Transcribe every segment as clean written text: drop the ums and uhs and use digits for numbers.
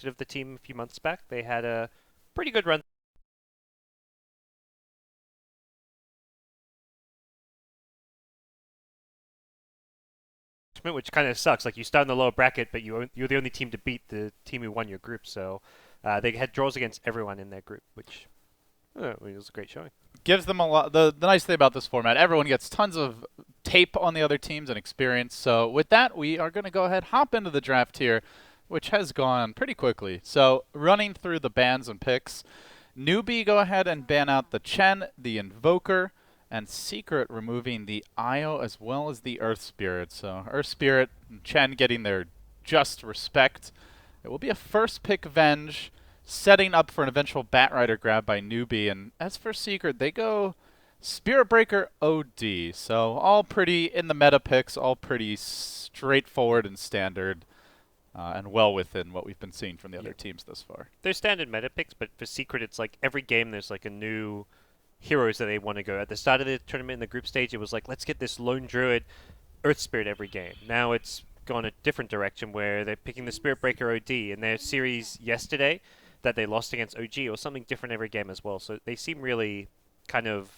expected of the team a few months back. They had a pretty good run, which kind of sucks. Like you start in the lower bracket, but you're the only team to beat the team who won your group. So they had draws against everyone in their group, which it was a great showing. Gives them a lot. The nice thing about this format, everyone gets tons of tape on the other teams and experience. So with that, we are going to go ahead, hop into the draft here, which has gone pretty quickly. So running through the bans and picks, Newbie go ahead and ban out the Chen, the Invoker, and Secret removing the Io as well as the Earth Spirit. So Earth Spirit and Chen getting their just respect. It will be a first pick Venge, setting up for an eventual Batrider grab by Newbie. And as for Secret, they go Spirit Breaker OD. So all pretty in the meta picks, all pretty straightforward and standard. And well within what we've been seeing from the other teams thus far. They're standard meta picks, but for Secret, it's like every game there's like a new heroes that they want to go. At the start of the tournament in the group stage, it was like, let's get this Lone Druid Earth Spirit every game. Now it's gone a different direction where they're picking the Spirit Breaker OD. In their series yesterday that they lost against OG, or something different every game as well. So they seem really kind of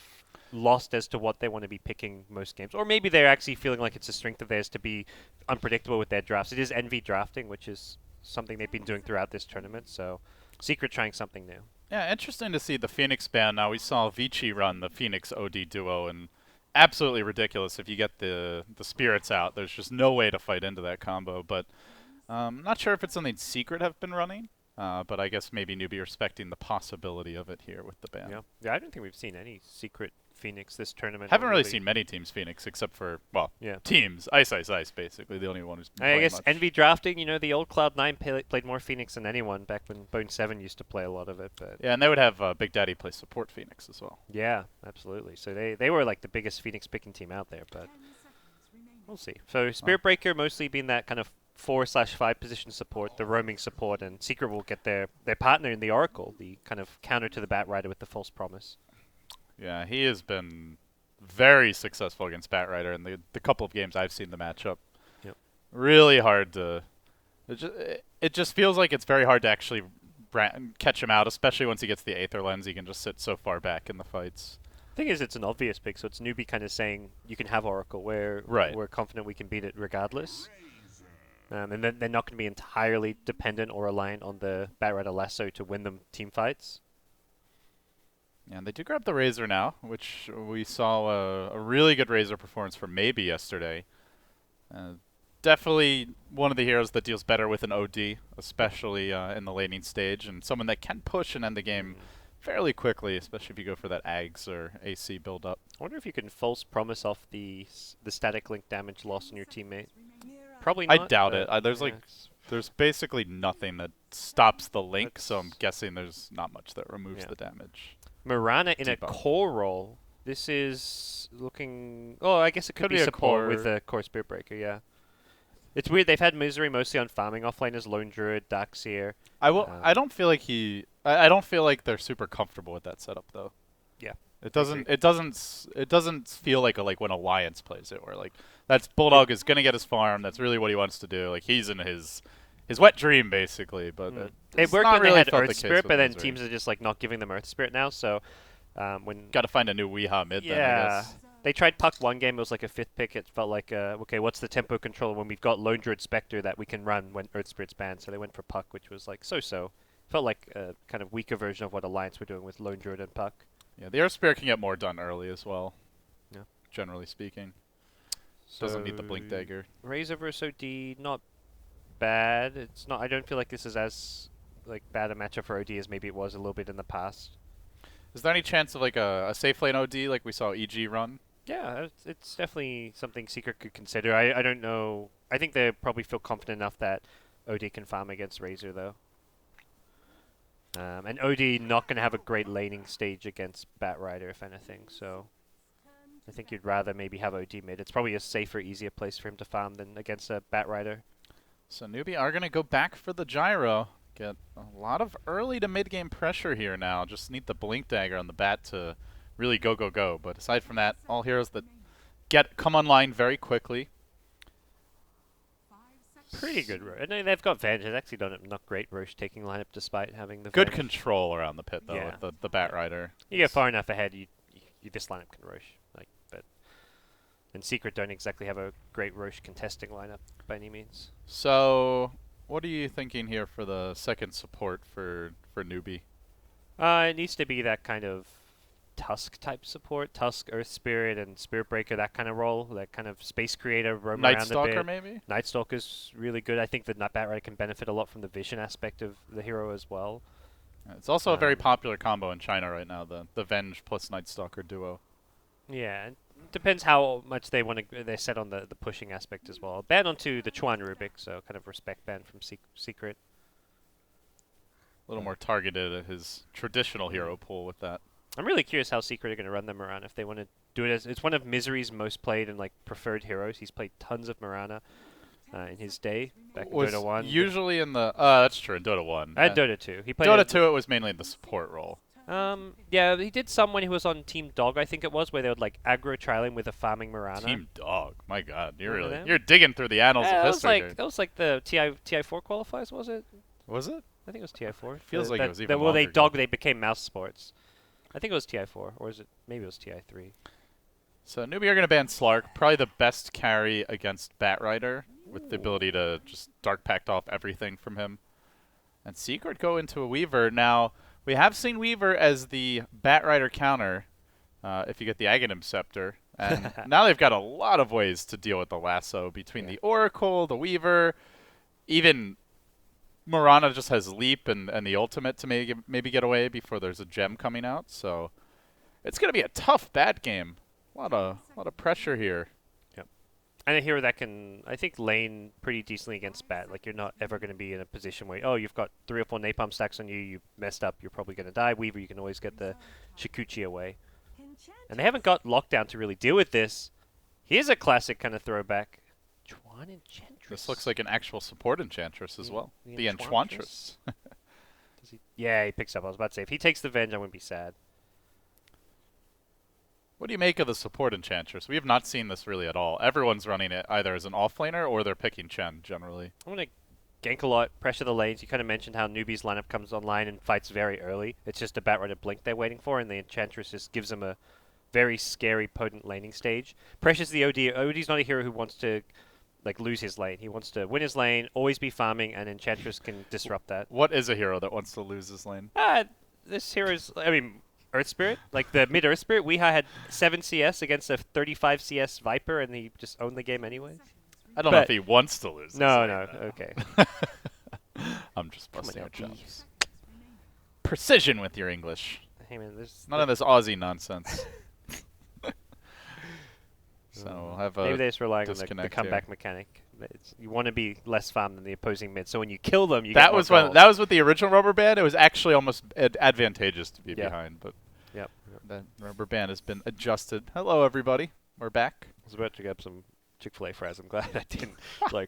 lost as to what they want to be picking most games. Or maybe they're actually feeling like it's a strength of theirs to be unpredictable with their drafts. It is envy drafting, which is something they've been doing throughout this tournament. So Secret trying something new. Yeah, interesting to see the Phoenix ban. Now we saw Vici run the Phoenix OD duo, and absolutely ridiculous if you get the spirits out. There's just no way to fight into that combo. But not sure if it's something Secret have been running. But I guess maybe Newbie respecting the possibility of it here with the ban. Yeah, I don't think we've seen any Secret Phoenix this tournament. Haven't really seen many teams Phoenix except for, well, teams. Ice, basically. The only one who's been I guess much. Envy drafting, the old Cloud9 played more Phoenix than anyone back when Bone 7 used to play a lot of it. But yeah, and they would have Big Daddy play support Phoenix as well. Yeah, absolutely. So they were like the biggest Phoenix picking team out there, but we'll see. So Spirit Breaker mostly being that kind of 4/5 position support, the roaming support, and Secret will get their partner in the Oracle, the kind of counter to the Batrider with the false promise. Yeah, he has been very successful against Batrider in the couple of games I've seen the matchup. Yep. Really hard to... It just feels like it's very hard to actually catch him out, especially once he gets the Aether Lens. He can just sit so far back in the fights. Thing is, it's an obvious pick, so it's Newbie kind of saying you can have Oracle, where we're confident we can beat it regardless. And then they're not going to be entirely dependent or reliant on the Batrider Lasso to win them team fights. Yeah, and they do grab the Razor now, which we saw a really good Razor performance from Maybe yesterday. Definitely one of the heroes that deals better with an OD, especially in the laning stage, and someone that can push and end the game fairly quickly, especially if you go for that AGS or AC build-up. I wonder if you can false promise off the static link damage loss on your teammate. Probably not. I doubt it. There's basically nothing that stops the link, so I'm guessing there's not much that removes the damage. Mirana in a core role. This is looking... Oh, I guess it could be support with a core Spirit Breaker, yeah. It's weird. They've had Misery mostly on farming offlane as Lone Druid, Darkseer. I don't feel like I don't feel like they're super comfortable with that setup, though. Yeah. It doesn't feel like when Alliance plays it, where that's Bulldog is gonna get his farm. That's really what he wants to do. Like he's in his wet dream basically. But it worked when they had Earth Spirit, but then teams are just not giving them Earth Spirit now. So when got to find a new Weehaw mid. Then, I guess. They tried Puck one game. It was like a 5th pick. It felt like okay, what's the tempo control when we've got Lone Druid Spectre that we can run when Earth Spirit's banned? So they went for Puck, which was so. Felt like a kind of weaker version of what Alliance were doing with Lone Druid and Puck. Yeah, the Earth Spirit can get more done early as well. Yeah. Generally speaking. Doesn't need the Blink Dagger. Razor versus OD, not bad. It's not. I don't feel like this is as bad a matchup for OD as maybe it was a little bit in the past. Is there any chance of a safe lane OD like we saw EG run? Yeah, it's definitely something Secret could consider. I don't know. I think they probably feel confident enough that OD can farm against Razor though. And OD not going to have a great laning stage against Batrider, if anything. So I think you'd rather maybe have OD mid. It's probably a safer, easier place for him to farm than against a Batrider. So Newbie are going to go back for the Gyro. Get a lot of early to mid-game pressure here now. Just need the Blink Dagger on the bat to really go. But aside from that, all heroes that come online very quickly. Pretty good Roche. And they've got Venge. They've actually done a not great Roche taking lineup despite having the Good Venge. control around the pit though Yeah. with the Bat Rider. You get far enough ahead, this lineup can Roche. And Secret don't exactly have a great Roche contesting lineup by any means. So, what are you thinking here for the second support for Newbie? It needs to be that kind of Tusk type support. Tusk, Earth Spirit, and Spirit Breaker, that kind of role. That kind of Space Creator, roam Night around a Stalker bit. maybe? Night Stalker's really good. I think the Bat Rider can benefit a lot from the vision aspect of the hero as well. It's also a very popular combo in China right now, the Venge plus Night Stalker duo. Yeah, it depends how much they want to. They're set on the pushing aspect as well. Ban onto the Chuan Rubik, so kind of respect ban from Secret. A little more targeted at his traditional hero pool with that. I'm really curious how Secret are going to run them around if they want to do it as it's one of Misery's most played and like preferred heroes. He's played tons of Mirana in his day back in Dota 1. Usually in the that's true in Dota 1. And Dota 2. He played Dota 2 it was mainly in the support role. Yeah, he did some when he was on Team Dog, I think it was, where they would like aggro trailing with a farming Mirana. Team Dog, my God, Remember you're digging through the annals of history. That was like the TI4 qualifiers, was it? Was it? I think it was TI4. Feels like it was even well, longer they became mouse sports. I think it was TI4, or is it? Maybe it was TI3. So Newbie are going to ban Slark, probably the best carry against Bat Rider, with the ability to just Dark Pact off everything from him. And Secret go into a Weaver. Now, we have seen Weaver as the Bat Rider counter if you get the Aghanim Scepter. And now they've got a lot of ways to deal with the lasso between the Oracle, the Weaver, even Mirana just has Leap and the ultimate to maybe get away before there's a gem coming out. So it's going to be a tough bat game. A lot of pressure here. Yep. And a hero that can, I think, lane pretty decently against bat. Like, you're not ever going to be in a position where, oh, you've got 3 or 4 napalm stacks on you, you messed up, you're probably going to die. Weaver, you can always get the Shikuchi away. And they haven't got lockdown to really deal with this. Here's a classic kind of throwback. Chuan Enchantress. This looks like an actual support Enchantress as well. The Enchantress. Yeah, he picks up. I was about to say, if he takes the Venge, I wouldn't be sad. What do you make of the support Enchantress? We have not seen this really at all. Everyone's running it either as an offlaner or they're picking Chen generally. I'm going to gank a lot, pressure the lanes. You kind of mentioned how Newbie's lineup comes online and fights very early. It's just a Bat Rider blink they're waiting for, and the Enchantress just gives them a very scary, potent laning stage. Pressures the OD. OD's not a hero who wants to lose his lane. He wants to win his lane, always be farming, and Enchantress can disrupt that. What is a hero that wants to lose his lane? This hero's, Earth Spirit, like the mid Earth Spirit. Weeha had 7 CS against a 35 CS Viper, and he just owned the game anyway. I don't know if he wants to lose. No, okay. I'm just busting your chops. Precision with your English. Hey man, there's none of this Aussie nonsense. So we'll have a maybe they're just relying on the comeback mechanic. You want to be less farm than the opposing mid, so when you kill them, you get more goals. That was with the original rubber band. It was actually almost advantageous to be behind, but that rubber band has been adjusted. Hello, everybody. We're back. I was about to get some Chick-fil-A fries. I'm glad I didn't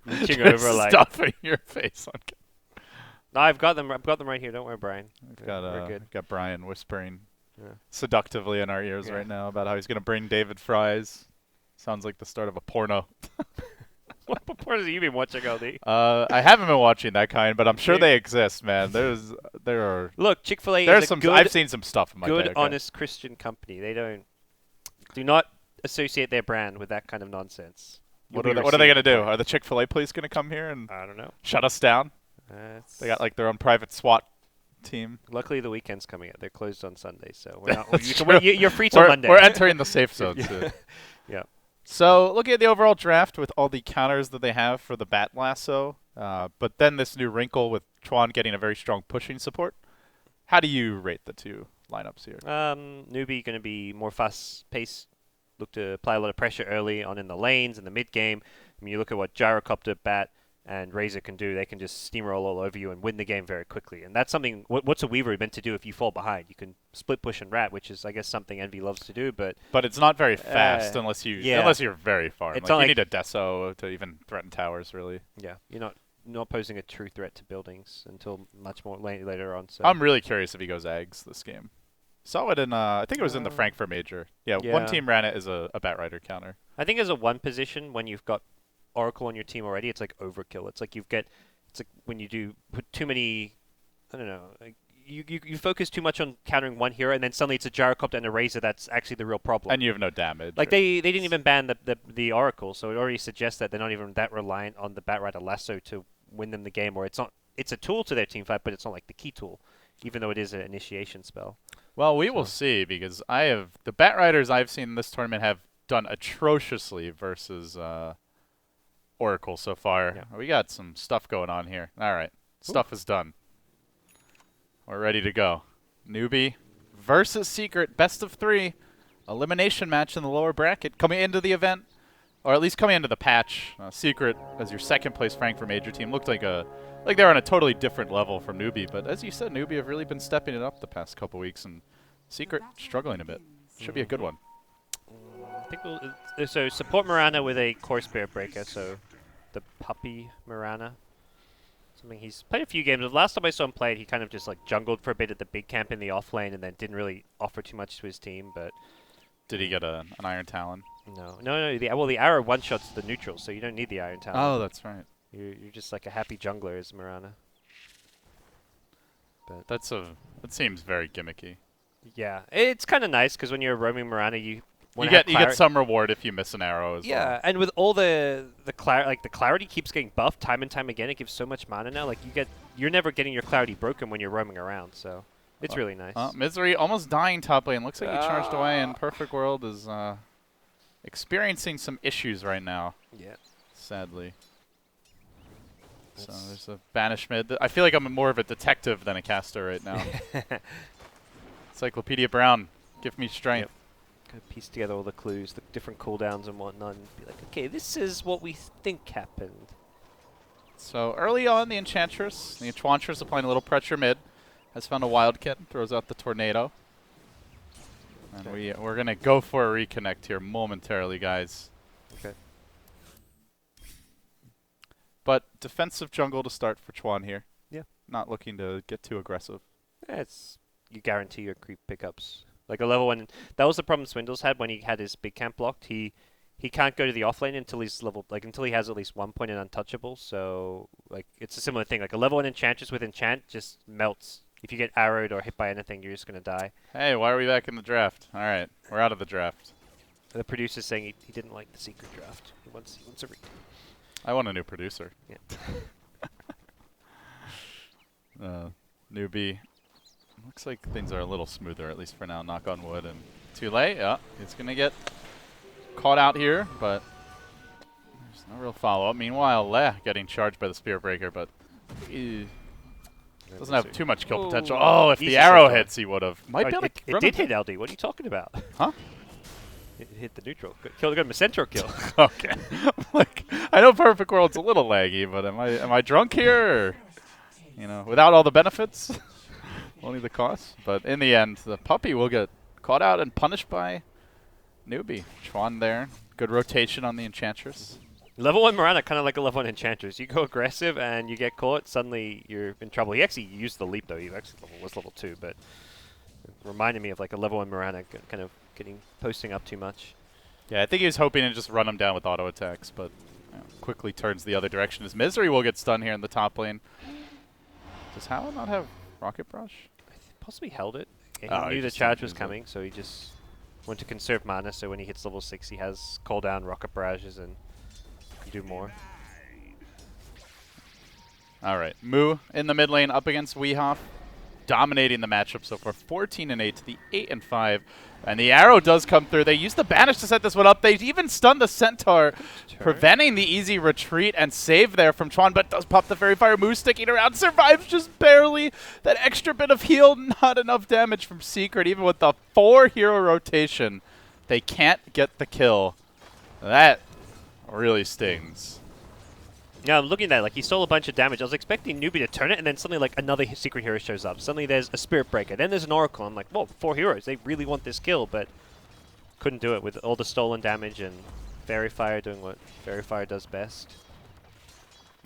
reaching over stuffing your face on. No, I've got them right here. Don't worry, Brian. We've got Brian whispering seductively in our ears right now about how he's going to bring David fries. Sounds like the start of a porno. What pornos have you been watching, LD? I haven't been watching that kind, but I'm sure they exist, man. There are. Look, Chick-fil-A is a good, I've seen some stuff in my day. Honest Christian company. They do not associate their brand with that kind of nonsense. What are they going to do? Are the Chick-fil-A police going to come here and I don't know, shut us down? They got like their own private SWAT team. Luckily, the weekend's coming up. They're closed on Sunday, so you're free till Monday. We're entering the safe zone soon. Yeah. So looking at the overall draft with all the counters that they have for the Bat Lasso, but then this new wrinkle with Chuan getting a very strong pushing support, how do you rate the two lineups here? Newbie going to be more fast-paced, look to apply a lot of pressure early on in the lanes, in the mid-game. I mean, you look at what Gyrocopter, Bat, and Razor can do. They can just steamroll all over you and win the game very quickly. And that's something, what's a Weaver meant to do if you fall behind? You can split push and rat, which is, I guess, something Envy loves to do. But it's not very fast unless you're very far. It's you need a Deso to even threaten towers, really. Yeah, you're not posing a true threat to buildings until much more later on. So I'm really curious if he goes Eggs this game. Saw it in, I think it was in the Frankfurt Major. Yeah, one team ran it as a Bat Rider counter. I think as a one position, when you've got Oracle on your team already, it's like overkill. It's like it's like when you do put too many, I don't know, like you focus too much on countering one hero, and then suddenly it's a gyrocopter and a razor that's actually the real problem. And you have no damage. Like they didn't even ban the Oracle, so it already suggests that they're not even that reliant on the Batrider Lasso to win them the game, or it's not. It's a tool to their team fight, but it's not like the key tool, even though it is an initiation spell. Well, we will see, because the Batriders I've seen in this tournament have done atrociously versus Oracle so far. Yeah. We got some stuff going on here. All right, stuff is done. We're ready to go. Newbie versus Secret, best of 3, elimination match in the lower bracket coming into the event, or at least coming into the patch. Secret, as your second place Frankfurt Major team, looked like they're on a totally different level from Newbie. But as you said, Newbie have really been stepping it up the past couple weeks, and Secret struggling a bit. Should be a good one. I think so support Mirana with a Core Spirit Breaker, so the puppy Mirana. Something he's played a few games. The last time I saw him play it, he kind of just like jungled for a bit at the big camp in the off lane and then didn't really offer too much to his team. But did he get an Iron Talon? No. The arrow one-shots the neutral, so you don't need the Iron Talon. Oh, that's right. You're just like a happy jungler as Mirana. But that seems very gimmicky. Yeah, it's kind of nice because when you're roaming Mirana, you get some reward if you miss an arrow as well. Yeah, and with all the clarity keeps getting buffed time and time again. It gives so much mana now. Like you're never getting your clarity broken when you're roaming around. So it's really nice. Misery almost dying top lane. Looks like he charged away, and Perfect World is experiencing some issues right now. Yeah, sadly. So there's a banish mid. I feel like I'm more of a detective than a caster right now. Encyclopedia Brown, give me strength. Yep. Kind of piece together all the clues, the different cooldowns and whatnot, and be like, okay, this is what we think happened. So early on, the Enchantress applying a little pressure mid, has found a Wildcat and throws out the Tornado. And we're going to go for a reconnect here momentarily, guys. Okay. But defensive jungle to start for Chuan here. Yeah. Not looking to get too aggressive. You guarantee your creep pickups. Like a level 1, that was the problem Swindles had when he had his big camp blocked. He can't go to the offlane until he's until he has at least 1 point in untouchable. So like it's a similar thing. Like a level 1 Enchantress with enchant just melts. If you get arrowed or hit by anything, you're just gonna die. Hey, why are we back in the draft? All right, we're out of the draft. The producer's saying he didn't like the secret draft. He wants a redo. I want a new producer. Yeah. Newbie. Looks like things are a little smoother, at least for now, knock on wood. And too late, yeah, he's going to get caught out here, but there's no real follow-up. Meanwhile, Leh getting charged by the Spear Breaker, but he doesn't have too much kill potential. Oh, if the arrow hits, he would have. It did hit LD. What are you talking about? Huh? It hit the neutral. Got him a central kill. Okay. I know Perfect World's a little laggy, but am I drunk here? Or, without all the benefits? Only the cost. But in the end, the puppy will get caught out and punished by Newbie. Chuan there. Good rotation on the Enchantress. Level 1 Mirana, kind of like a level 1 Enchantress. You go aggressive and you get caught, suddenly you're in trouble. He actually used the leap, though. He actually was level 2, but it reminded me of like a level 1 Mirana kind of posting up too much. Yeah, I think he was hoping to just run him down with auto attacks, but quickly turns the other direction. His Misery will get stunned here in the top lane. Does Howell not have Rocket Brush? Possibly held it. Yeah, he knew the charge was coming, so he just wanted to conserve mana, so when he hits level 6, he has cooldown Rocket Barrages and can do more. All right, Moo in the mid lane up against Weehoff, dominating the matchup so far, 14-8 to the 8-5. And the arrow does come through. They use the banish to set this one up. They even stun the Centaur, preventing the easy retreat and save there from Chuan, but does pop the Fairy Fire. Moo sticking around, survives just barely. That extra bit of heal, not enough damage from Secret. Even with the 4-hero rotation, they can't get the kill. That really stings. Yeah, I'm looking at that, like he stole a bunch of damage. I was expecting Newbie to turn it, and then suddenly like another secret hero shows up. Suddenly there's a Spirit Breaker, then there's an Oracle. I'm like, whoa, 4 heroes. They really want this kill, but couldn't do it with all the stolen damage and Fairy Fire doing what Fairy Fire does best.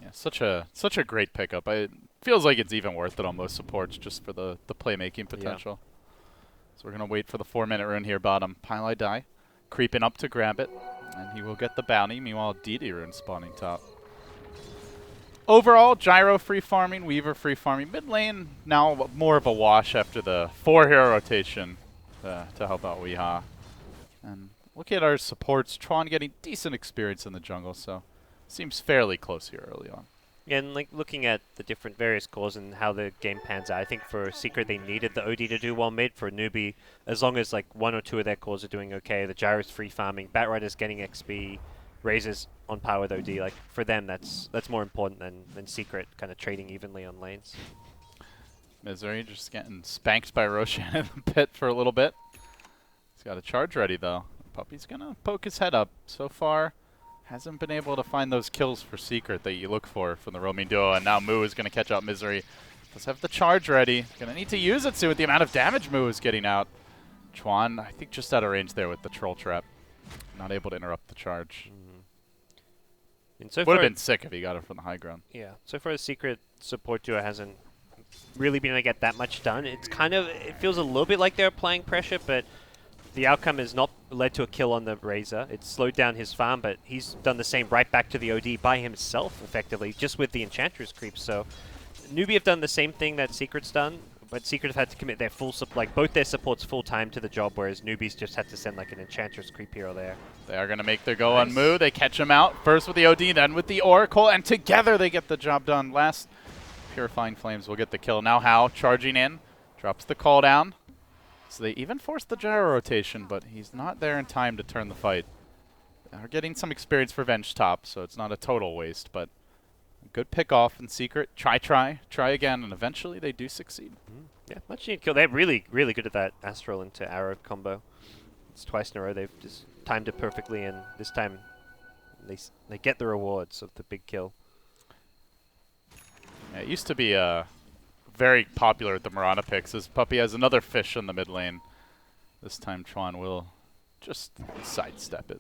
Yeah, such a great pickup. It feels like it's even worth it on most supports just for the playmaking potential. Yeah. So we're going to wait for the 4-minute rune here bottom. Pile I die. Creeping up to grab it. And he will get the bounty. Meanwhile, DD Rune spawning top. Overall, Gyro free farming, Weaver free farming. Mid lane now more of a wash after the 4-hero rotation to help out Weehaw. And looking at our supports, Tron getting decent experience in the jungle, so seems fairly close here early on. Yeah, and like looking at the different various cores and how the game pans out, I think for Secret they needed the OD to do well mid. For Newbie, as long as like 1 or 2 of their cores are doing okay, the Gyro's free farming, Batrider's getting XP, Razor's on par with OD. Like for them, that's more important than Secret kind of trading evenly on lanes. Misery just getting spanked by Roshan in the pit for a little bit. He's got a charge ready though. Puppy's gonna poke his head up. So far, hasn't been able to find those kills for Secret that you look for from the roaming duo, and now Moo is gonna catch up Misery. Does have the charge ready. Gonna need to use it soon with the amount of damage Moo is getting out. Chuan, I think just out of range there with the troll trap. Not able to interrupt the charge. And so Would have far, been sick if he got it from the high ground. yeah. So far, the Secret support duo hasn't really been able to get that much done. It's kind of, it feels a little bit like they're applying pressure, but the outcome has not led to a kill on the Razor. It's slowed down his farm, but he's done the same right back to the OD by himself, effectively, just with the Enchantress creep. So Newbie have done the same thing that Secret's done, but Secret have had to commit their full, like both their supports full time to the job, whereas Newbie's just had to send like an Enchantress creep here or there. They are going to make their go on Moo. They catch him out, first with the OD, then with the Oracle, and together they get the job done. Last, Purifying Flames will get the kill. Now Hao charging in, drops the call down. So they even force the gyro rotation, but he's not there in time to turn the fight. They're getting some experience for Venge top, so it's not a total waste, but a good pick off in Secret. Try again, and eventually they do succeed. Yeah, much needed kill. They're really good at that Astral into Arrow combo. It's twice in a row they've just timed it perfectly, and this time they get the rewards of the big kill. Yeah, it used to be very popular with the Mirana picks. This Puppy has another fish in the mid lane. This time Chuan will just sidestep it.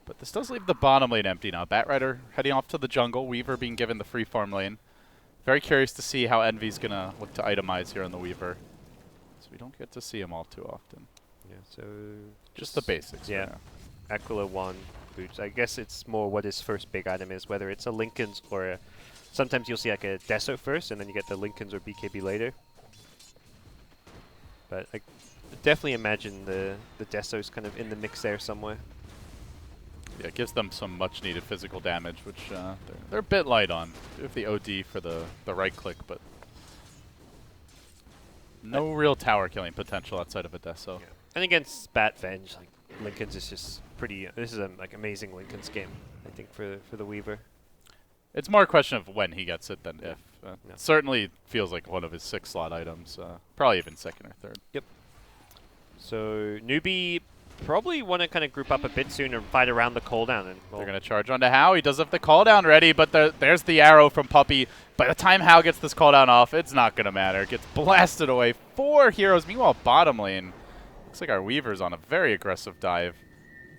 But this does leave the bottom lane empty now. Batrider heading off to the jungle. Weaver being given the free farm lane. Very curious to see how Envy's going to look to itemize here on the Weaver. So we don't get to see him all too often. Yeah, so Just the basics. Yeah, Aquila 1 boots. I guess it's more what his first big item is, whether it's a Linken's or a... Sometimes you'll see like a Deso first, and then you get the Linken's or BKB later. But I definitely imagine the Deso's kind of in the mix there somewhere. Yeah, it gives them some much needed physical damage, which they're a bit light on. They have the OD for the right click, but no real tower killing potential outside of a Deso. Yeah. And against Bat Venge, like Linken's is just pretty. This is a like amazing Linken's game, I think, for the Weaver. It's more a question of when he gets it than if. No. Certainly feels like one of his 6-slot items, probably even second or third. Yep. So Newbie probably want to kind of group up a bit sooner and fight around the cooldown. And They're going to charge onto Hao. He does have the cooldown ready, but there's the arrow from Puppy. By the time Hao gets this cooldown off, it's not going to matter. It gets blasted away. 4 heroes. Meanwhile, bottom lane, looks like our Weaver's on a very aggressive dive.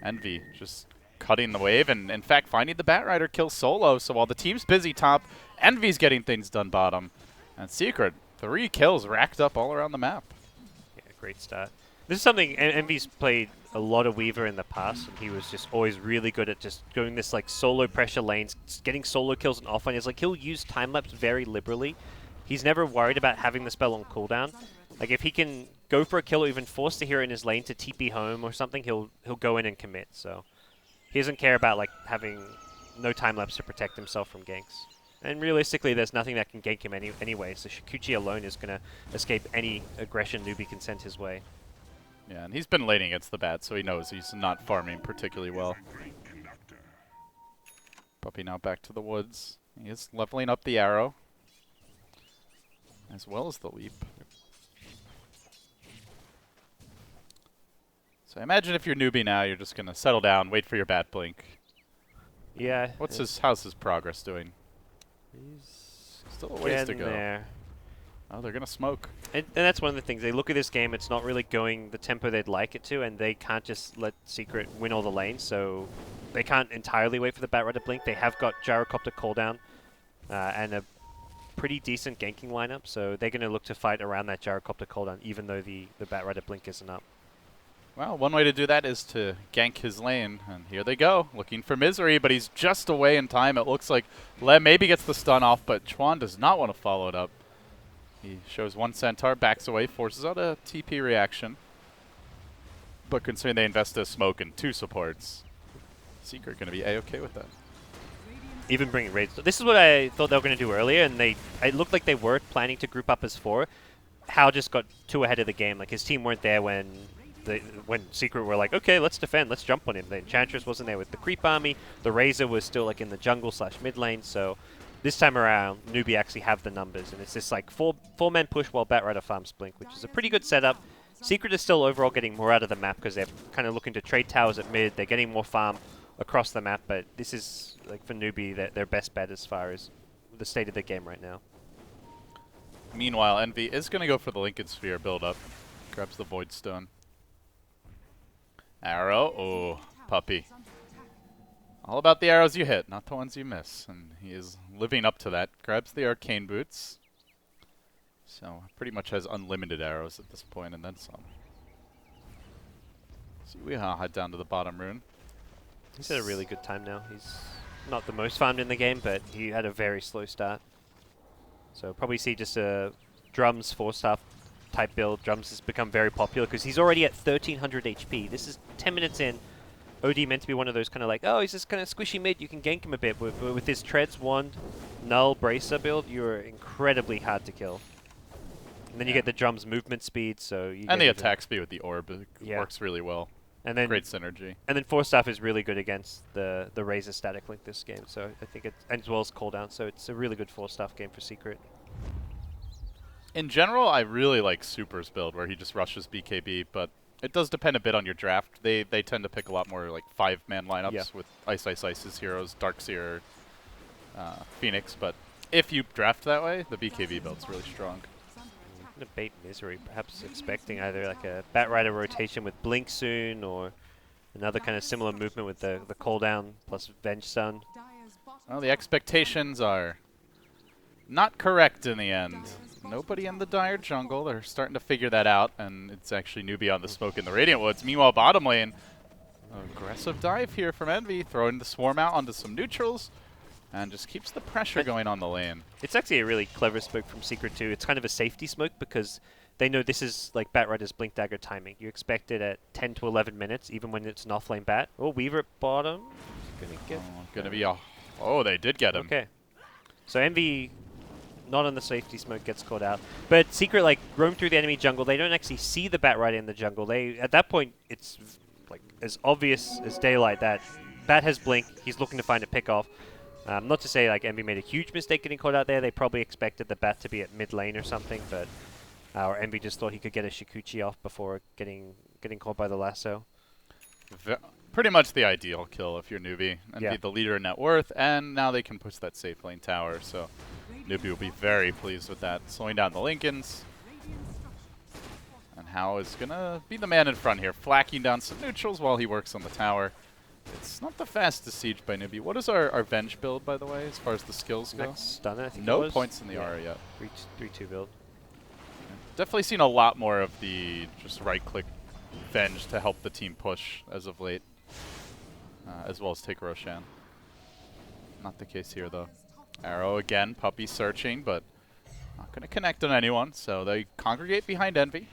Envy just cutting the wave, and in fact finding the Batrider kill solo. So while the team's busy top, Envy's getting things done bottom. And Secret, 3 kills racked up all around the map. yeah, great start. This is something Envy's played a lot of Weaver in the past, and he was just always really good at just going this like solo pressure lanes, getting solo kills and offline. It's like he'll use time lapse very liberally. He's never worried about having the spell on cooldown. Like if he can go for a kill or even force the hero in his lane to TP home or something, he'll go in and commit. So he doesn't care about like having no time lapse to protect himself from ganks. And realistically, there's nothing that can gank him anyway. So Shikuchi alone is going to escape any aggression Newbie can send his way. Yeah, and he's been laning against the bat, so he knows he's not farming particularly well. Puppy now back to the woods. He is leveling up the arrow, as well as the leap. So I imagine if you're Newbie now, you're just going to settle down, wait for your bat blink. Yeah. How's his progress doing? He's Still a ways to go. there. Oh, they're going to smoke. And that's one of the things. They look at this game, it's not really going the tempo they'd like it to, and they can't just let Secret win all the lanes, so they can't entirely wait for the Batrider blink. They have got Gyrocopter cooldown and a pretty decent ganking lineup, so they're going to look to fight around that Gyrocopter cooldown, even though the Batrider blink isn't up. Well, one way to do that is to gank his lane, and here they go, looking for Misery, but he's just away in time. It looks like Lem maybe gets the stun off, but Chuan does not want to follow it up. He shows one Centaur, backs away, forces out a TP reaction. But considering they invest a smoke and 2 supports, Secret going to be A-okay with that. Even bringing raids. This is what I thought they were going to do earlier, and it looked like they were planning to group up as 4. Hao just got too ahead of the game. Like, his team weren't there when Secret were like, okay, let's defend, let's jump on him. The Enchantress wasn't there with the creep army. The Razor was still like in the jungle / mid lane. So this time around, Newbie actually have the numbers, and it's this like four-man push while Batrider farms Blink, which is a pretty good setup. Secret is still overall getting more out of the map because they're kind of looking to trade towers at mid. They're getting more farm across the map, but this is, like, for Newbie, their best bet as far as the state of the game right now. Meanwhile, Envy is going to go for the Lincoln Sphere build-up. Grabs the Void Stone. Arrow. Oh, puppy. All about the arrows you hit, not the ones you miss. And he is living up to that. Grabs the Arcane Boots. So pretty much has unlimited arrows at this point, and then some. So we head down to the bottom rune. He's had a really good time now. He's not the most farmed in the game, but he had a very slow start. So probably see just a Drums 4-star type build. Drums has become very popular because he's already at 1300 HP. This is 10 minutes in. OD meant to be one of those kind of like, oh, he's just kind of squishy mid, you can gank him a bit. With his Treads, Wand, Null, Bracer build, you're incredibly hard to kill. And then you get the Drums movement speed, so you and the attack speed with the orb works really well. And then great synergy. And then 4-staff is really good against the Razor static link this game, so I think it's, as well as cooldown, so it's a really good 4-staff game for Secret. In general, I really like Super's build where he just rushes BKB, but it does depend a bit on your draft. They tend to pick a lot more like 5-man lineups with Ice's heroes, Darkseer, Phoenix, but if you draft that way, the BKB build's really strong. I'm going to bait Misery, perhaps expecting either like a Batrider rotation with Blink soon, or another kind of similar movement with the cooldown plus Venge Stun. Well, the expectations are not correct in the end. Nobody in the Dire jungle. They're starting to figure that out, and it's actually Newbie on the smoke in the Radiant Woods. Meanwhile, bottom lane, aggressive dive here from Envy, throwing the swarm out onto some neutrals, and just keeps the pressure going on the lane. It's actually a really clever smoke from Secret too. It's kind of a safety smoke because they know this is like Batrider's Blink Dagger timing. You expect it at 10 to 11 minutes, even when it's an offlane bat. Oh, Weaver at bottom. Gonna be a... Oh, they did get him. Okay. So Envy, not on the safety smoke, gets caught out. But Secret, like, roam through the enemy jungle. They don't actually see the Batrider in the jungle. At that point, it's like as obvious as daylight that Bat has Blink. He's looking to find a pick off. Not to say like Envy made a huge mistake getting caught out there. They probably expected the Bat to be at mid lane or something, but or Envy just thought he could get a Shikuchi off before getting caught by the lasso. Pretty much the ideal kill if you're Newbie. Envy the leader in net worth, and now they can push that safe lane tower, so Newbie will be very pleased with that. Slowing down the Lincolns. And Hao is going to be the man in front here, flacking down some neutrals while he works on the tower. It's not the fastest siege by Newbie. What is our Venge build, by the way, as far as the skills go? Stunner, I think no points in the aura yet. 3-2 build. Definitely seen a lot more of the just right-click Venge to help the team push as of late, as well as take Roshan. Not the case here, though. Arrow again, Puppy searching, but not going to connect on anyone, so they congregate behind Envy.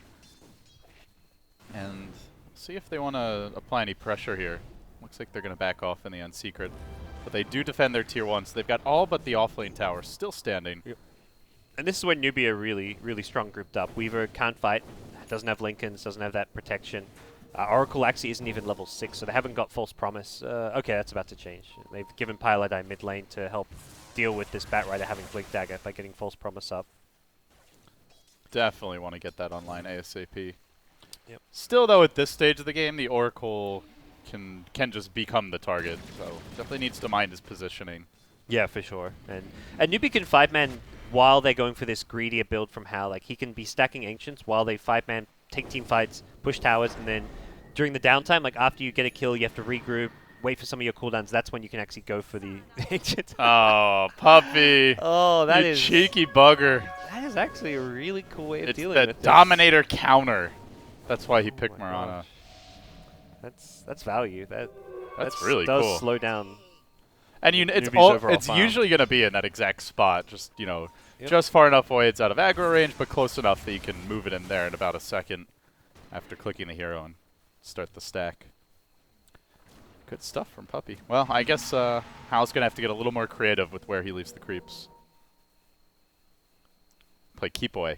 And see if they want to apply any pressure here. Looks like they're going to back off in the end, Secret. But they do defend their tier 1, so they've got all but the offlane tower still standing. Yep. And this is when Newbie are really, really strong grouped up. Weaver can't fight, doesn't have Lincolns, doesn't have that protection. Oracle actually isn't even level 6, so they haven't got False Promise. Okay, that's about to change. They've given Pyladai mid lane to help deal with this Batrider having Blink Dagger by getting False Promise up. Definitely want to get that online ASAP. Yep. Still, though, at this stage of the game, the Oracle can just become the target, so definitely needs to mind his positioning. Yeah, for sure. And Newbie can 5-man while they're going for this greedier build from Hal. Like, he can be stacking Ancients while they 5-man, take team fights, push towers, and then during the downtime, like after you get a kill, you have to regroup, wait for some of your cooldowns. That's when you can actually go for the Ancient. Oh, Puppy. Oh, that you is cheeky bugger. That is actually a really cool way of dealing with it. It's the Dominator counter. That's why he picked Marana. That's value. That's really does cool. slow down. And Newbie's overall it's farm. usually going to be in that exact spot, just Yep. just far enough away it's out of aggro range, but close enough that you can move it in there in about a second after clicking the hero and start the stack. Good stuff from Puppy. Well, I guess Hal's going to have to get a little more creative with where he leaves the creeps. Play keep away.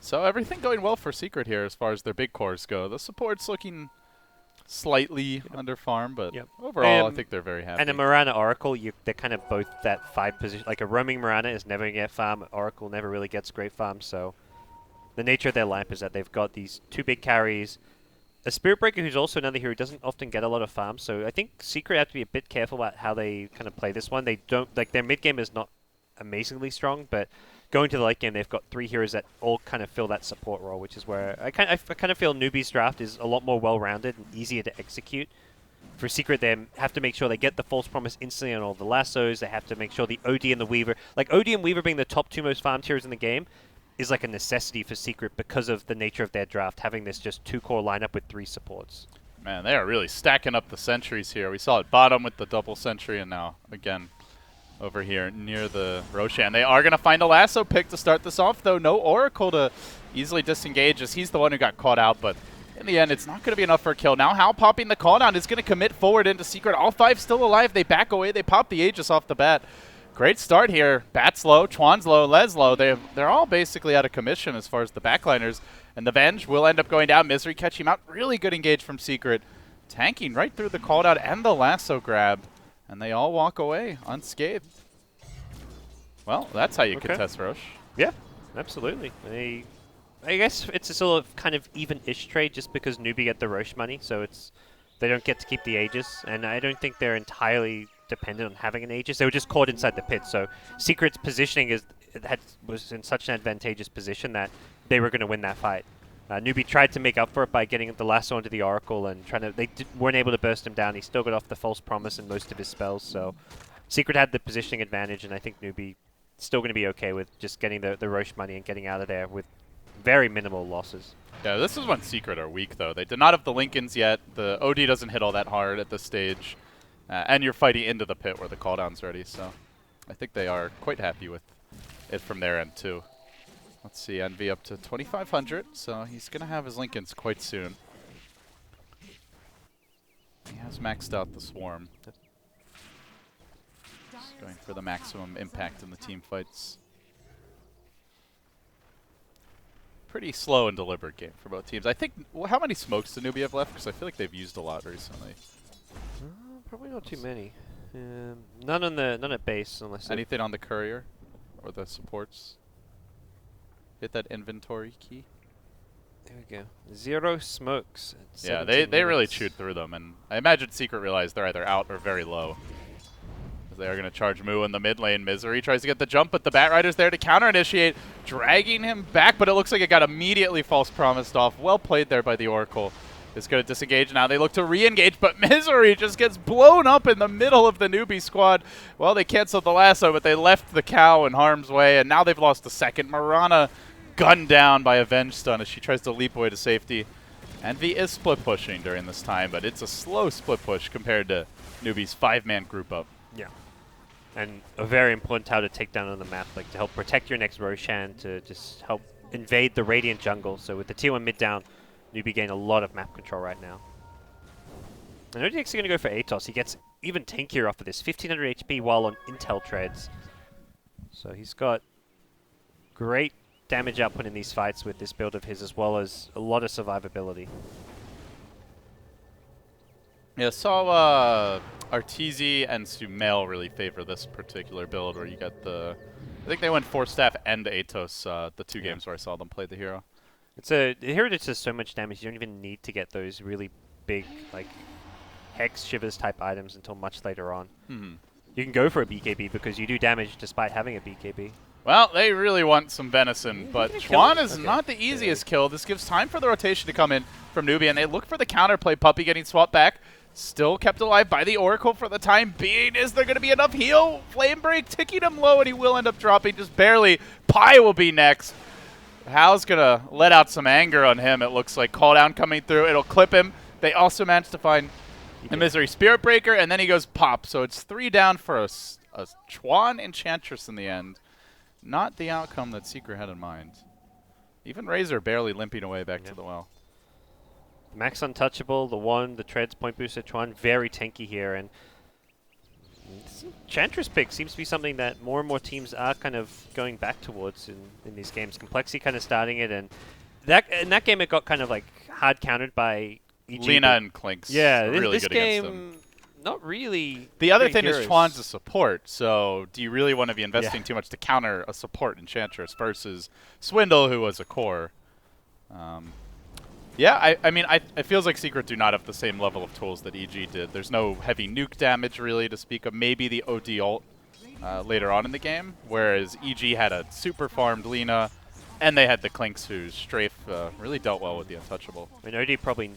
So everything going well for Secret here as far as their big cores go. The support's looking slightly under farm, but overall I think they're very happy. And a Mirana Oracle, they're kind of both that 5 position. Like a roaming Mirana is never going to get farm. Oracle never really gets great farm. So the nature of their lineup is that they've got these 2 big carries. A Spirit Breaker who's also another hero who doesn't often get a lot of farm. So I think Secret have to be a bit careful about how they kind of play this one. They don't, like, their mid game is not amazingly strong, but going to the late game, they've got 3 heroes that all kind of fill that support role, which is where I kind of feel Newbie's draft is a lot more well-rounded and easier to execute. For Secret, they have to make sure they get the False Promise instantly on all the lassos. They have to make sure the OD and the Weaver, like OD and Weaver being the top 2 most farmed heroes in the game, is like a necessity for Secret because of the nature of their draft, having this just 2-core lineup with 3 supports. Man, they are really stacking up the sentries here. We saw it bottom with the double sentry, and now, again, over here near the Roshan. They are going to find a lasso pick to start this off, though. No Oracle to easily disengage as he's the one who got caught out, but in the end, it's not going to be enough for a kill. Now Hal popping the call down is going to commit forward into Secret. All 5 still alive. They back away. They pop the Aegis off the bat. Great start here. Bat's low, Chuan's low, Les low. They're all basically out of commission as far as the backliners. And the Venge will end up going down. Misery catch him out. Really good engage from Secret. Tanking right through the call down and the lasso grab. And they all walk away unscathed. Well, that's how you contest Roche. Yeah, absolutely. I guess it's a sort of kind of even-ish trade just because Newbie get the Roche money, so they don't get to keep the Aegis, and I don't think they're entirely dependent on having an Aegis. They were just caught inside the pit, so Secret's positioning was in such an advantageous position that they were going to win that fight. Newbie tried to make up for it by getting the lasso onto the Oracle and they weren't able to burst him down. He still got off the False Promise and most of his spells, so Secret had the positioning advantage, and I think Newbie still going to be okay with just getting the Roche money and getting out of there with very minimal losses. Yeah, this is when Secret are weak, though. They did not have the Lincolns yet. The OD doesn't hit all that hard at this stage. And you're fighting into the pit where the cooldown's ready, so I think they are quite happy with it from their end, too. Let's see, Envy up to 2,500, so he's going to have his Lincolns quite soon. He has maxed out the Swarm. Just going for the maximum impact in the team fights. Pretty slow and deliberate game for both teams. I think, how many smokes does Newbie have left? Because I feel like they've used a lot recently. Probably not too many. None at base unless anything on the courier or the supports. Hit that inventory key. There we go. 0 smokes. Yeah, they really chewed through them, and I imagine Secret realized they're either out or very low. They are going to charge Moo in the mid lane. Misery tries to get the jump, but the Batrider's there to counter-initiate, dragging him back, but it looks like it got immediately false promised off. Well played there by the Oracle. Is going to disengage now. They look to re-engage, but Misery just gets blown up in the middle of the Newbie squad. Well, they canceled the lasso, but they left the cow in harm's way, and now they've lost a second. Mirana gunned down by Avenge Stun as she tries to leap away to safety. Envy is split pushing during this time, but it's a slow split push compared to Newbie's 5-man group up. Yeah. And a very important tower to take down on the map, like to help protect your next Roshan, to just help invade the Radiant jungle. So with the tier 1 mid down, Newbie gain a lot of map control right now. And ODX is going to go for Atos. He gets even tankier off of this, 1500 HP while on Intel treads. So he's got great damage output in these fights with this build of his, as well as a lot of survivability. Yeah, saw Arteezy and Sumail really favor this particular build where you got the... I think they went 4-staff and Atos, the 2 games where I saw them play the hero. The hero that does so much damage, you don't even need to get those really big, like, Hex, Shivers type items until much later on. Mm-hmm. You can go for a BKB because you do damage despite having a BKB. Well, they really want some venison, but Chuan is not the easiest kill. This gives time for the rotation to come in from Newbie, and they look for the counterplay. Puppy getting swapped back. Still kept alive by the Oracle for the time being. Is there going to be enough heal? Flame Break ticking him low, and he will end up dropping just barely. Pi will be next. Hal's going to let out some anger on him, it looks like. Call down coming through. It'll clip him. They also managed to find the Misery Spirit Breaker, and then he goes pop. So it's 3 down for a Chuan Enchantress in the end. Not the outcome that Secret had in mind. Even Razor barely limping away back to the well. Max Untouchable, the one, the Treads, Point Booster, Chuan, very tanky here. And this Enchantress pick seems to be something that more and more teams are kind of going back towards in these games. Complexity kind of starting it, and in that game it got kind of like hard countered by EG. Lina and Clinks. Yeah, really this good game, against them. not really. The other thing heroes. is Chuan's a support, so do you really want to be investing too much to counter a support Enchantress versus Swindle, who was a core? Yeah, I mean, it feels like Secret do not have the same level of tools that EG did. There's no heavy nuke damage, really, to speak of. Maybe the OD ult later on in the game, whereas EG had a super farmed Lina, and they had the Clinks, whose strafe really dealt well with the Untouchable. I mean, OD probably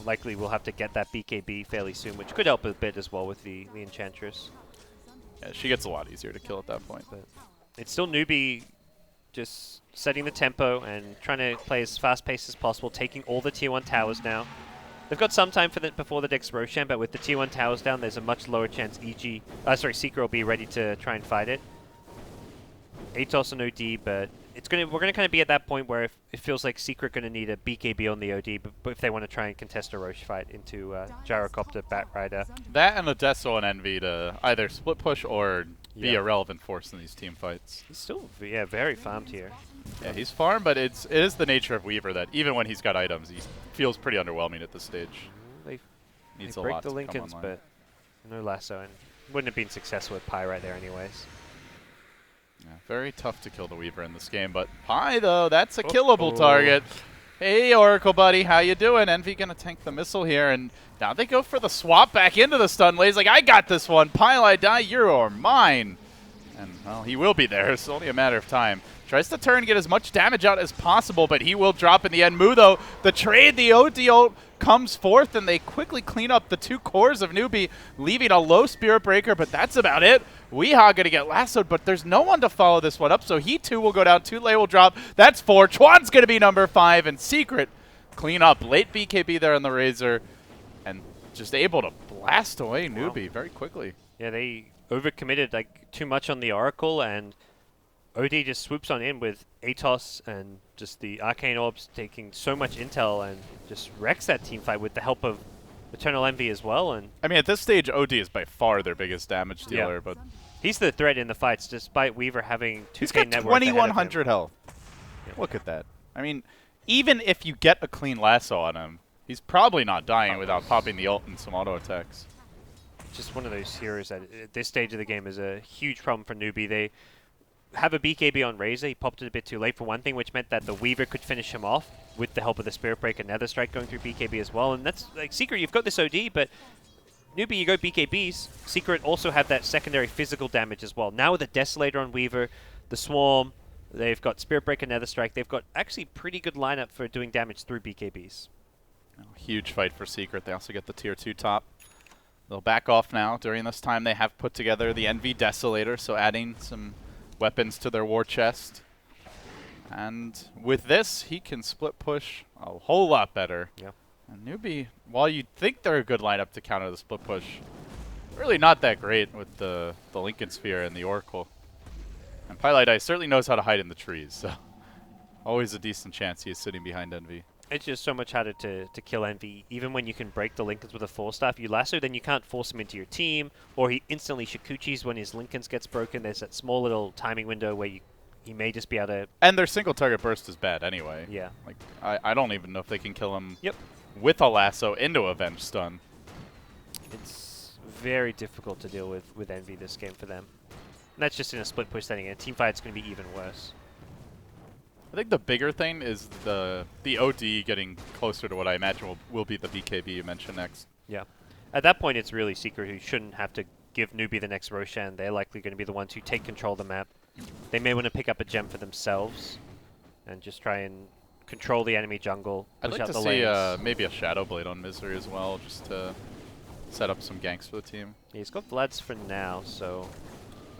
likely will have to get that BKB fairly soon, which could help a bit as well with the Enchantress. Yeah, she gets a lot easier to kill at that point. But it's still Newbie just setting the tempo and trying to play as fast-paced as possible, taking all the Tier 1 towers now. They've got some time before the next Roshan, but with the Tier 1 towers down, there's a much lower chance Secret will be ready to try and fight it. Atos and OD, but we're gonna kind of be at that point where it feels like Secret gonna need a BKB on the OD, but if they want to try and contest a Roche fight into Gyrocopter, Batrider. That and Odesso and Envy to either split push or be a relevant force in these team fights. He's still very farmed here. Yeah, he's farmed, but it is the nature of Weaver that even when he's got items, he feels pretty underwhelming at this stage. They Needs a break lot the to come Lincolns, online. but no lasso, and wouldn't have been successful with Pi right there anyways. Yeah, very tough to kill the Weaver in this game, but Pi, though, that's a killable target. Hey, Oracle buddy, how you doing? Envy gonna tank the missile here, and now they go for the swap back into the stun lays. Like, I got this one. Pi, die, you're mine. And, well, he will be there. It's only a matter of time. Tries to turn, get as much damage out as possible, but he will drop in the end. Mu, though, the trade, the OD ult comes forth, and they quickly clean up the 2 cores of Newbie, leaving a low Spirit Breaker, but that's about it. Weehaw going to get lassoed, but there's no one to follow this one up, so he too will go down. 2 lay will drop. That's 4. Chuan's going to be number 5, and Secret clean up. Late BKB there on the Razor, and just able to blast away Newbie very quickly. Yeah, they overcommitted like too much on the Oracle, and OD just swoops on in with Atos and just the Arcane Orbs taking so much intel and just wrecks that team fight with the help of Eternal Envy as well. And I mean, at this stage, OD is by far their biggest damage dealer, but he's the threat in the fights, despite Weaver having 2K he's got net worth ahead of him. 2,100 health. Yep. Look at that. I mean, even if you get a clean lasso on him, he's probably not dying without popping the ult and some auto attacks. Just one of those heroes that at this stage of the game is a huge problem for Newbie. They have a BKB on Razor. He popped it a bit too late for one thing, which meant that the Weaver could finish him off with the help of the Spirit Break and Nether Strike going through BKB as well. And that's like Secret, you've got this OD, but Newbie, you go BKBs. Secret also have that secondary physical damage as well. Now with the Desolator on Weaver, the Swarm, they've got Spirit Break and Nether Strike. They've got actually pretty good lineup for doing damage through BKBs. Huge fight for Secret. They also get the tier 2 top. They'll back off now. During this time, they have put together the Envy Desolator, so adding some weapons to their war chest. And with this, he can split push a whole lot better. Yeah. And Newbie, while you think they're a good lineup to counter the split push, really not that great with the Lincoln Sphere and the Oracle. And Pylite certainly knows how to hide in the trees, so always a decent chance he is sitting behind Envy. It's just so much harder to kill Envy. Even when you can break the Lincolns with a 4-star, if you lasso, then you can't force him into your team, or he instantly Shikuchis when his Lincolns gets broken. There's that small little timing window where he may just be able to... And their single target burst is bad anyway. Yeah. Like I don't even know if they can kill him Yep. with a lasso into Avenge Stun. It's very difficult to deal with Envy this game for them. And that's just in a split push setting. In a team fight, it's going to be even worse. I think the bigger thing is the OD getting closer to what I imagine will be the BKB you mentioned next. Yeah. At that point, it's really Secret who shouldn't have to give Newbie the next Roshan. They're likely going to be the ones who take control of the map. They may want to pick up a gem for themselves and just try and control the enemy jungle. I'd push like out to the see lanes. maybe a Shadow Blade on Misery as well, just to set up some ganks for the team. Yeah, he's got Vlads for now, so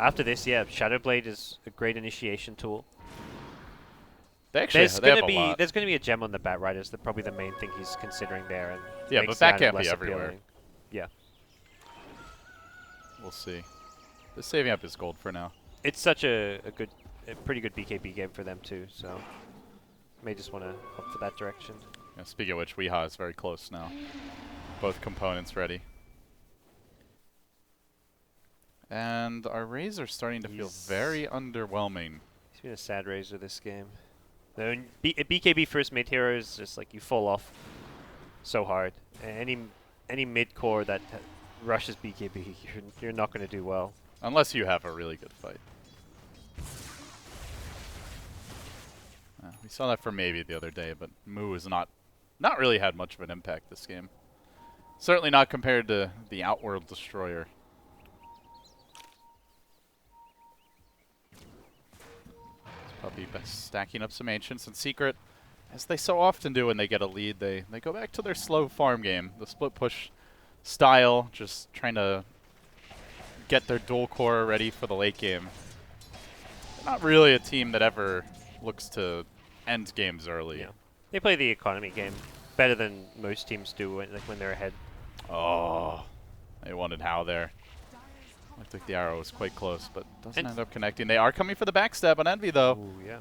after this, yeah, Shadow Blade is a great initiation tool. They actually they have a lot. There's gonna be a gem on the Bat Riders. That's probably the main thing he's considering there, and Yeah, makes but that the can't item be less everywhere. appealing. Yeah, We'll see. They're saving up his gold for now. it's such a pretty good BKB game for them too. So may just want to opt for that direction. Yeah, speaking of which, Weehaw is very close now. Both components ready. And our Rays are starting to feel very underwhelming. He's been a sad Razor this game. When BKB first mid hero is just like you fall off so hard. Any mid core that rushes BKB, you're not going to do well. Unless you have a really good fight. We saw that for Maybe the other day, but Moo has not really had much of an impact this game. Certainly not compared to the Outworld Destroyer. Puppy stacking up some Ancients and Secret, as they so often do when they get a lead, they go back to their slow farm game, the split push style, just trying to get their dual core ready for the late game. They're not really a team that ever looks to end games early. Yeah. They play the economy game better than most teams do when they're ahead. Oh, they wanted How there. Looked like the arrow was quite close, but doesn't end up connecting. They are coming for the backstab on Envy, though. Ooh, yeah.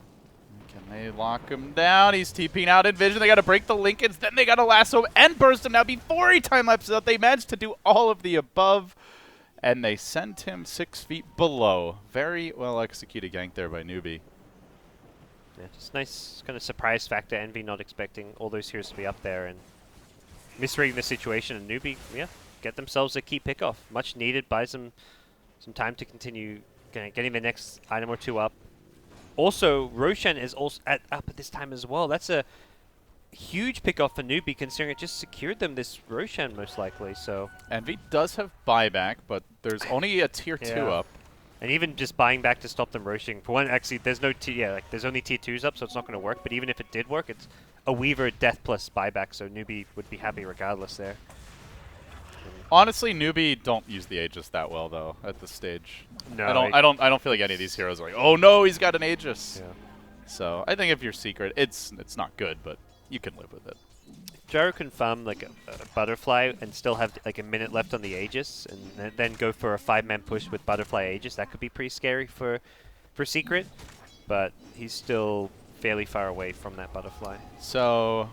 Can they lock him down? He's TPing out in Vision. They got to break the Lincolns. Then they got to lasso and burst him. Now before he time-lapses out, they managed to do all of the above, and they sent him 6 feet below. Very well executed gank there by Newbie. Yeah, just nice kind of surprise factor. Envy not expecting all those heroes to be up there and misreading the situation. And Newbie, yeah, get themselves a key pickoff. Much needed. Buys them some time to continue getting the next item or two up. Also, Roshan is also up at this time as well. That's a huge pickoff for Newbie, considering it just secured them this Roshan most likely. So Envy does have buyback, but there's only a tier 2 up. And even just buying back to stop them roshing. For one, actually, there's no there's only tier 2s up, so it's not going to work. But even if it did work, it's a Weaver death plus buyback, so Newbie would be happy regardless there. Honestly, Newbie don't use the Aegis that well though at this stage. No, I don't feel like any of these heroes are like, oh no, he's got an Aegis. Yeah. So I think if you're Secret, it's not good, but you can live with it. Gyro can farm like a Butterfly and still have like a minute left on the Aegis, and then go for a 5-man push with Butterfly Aegis. That could be pretty scary for Secret, but he's still fairly far away from that Butterfly. So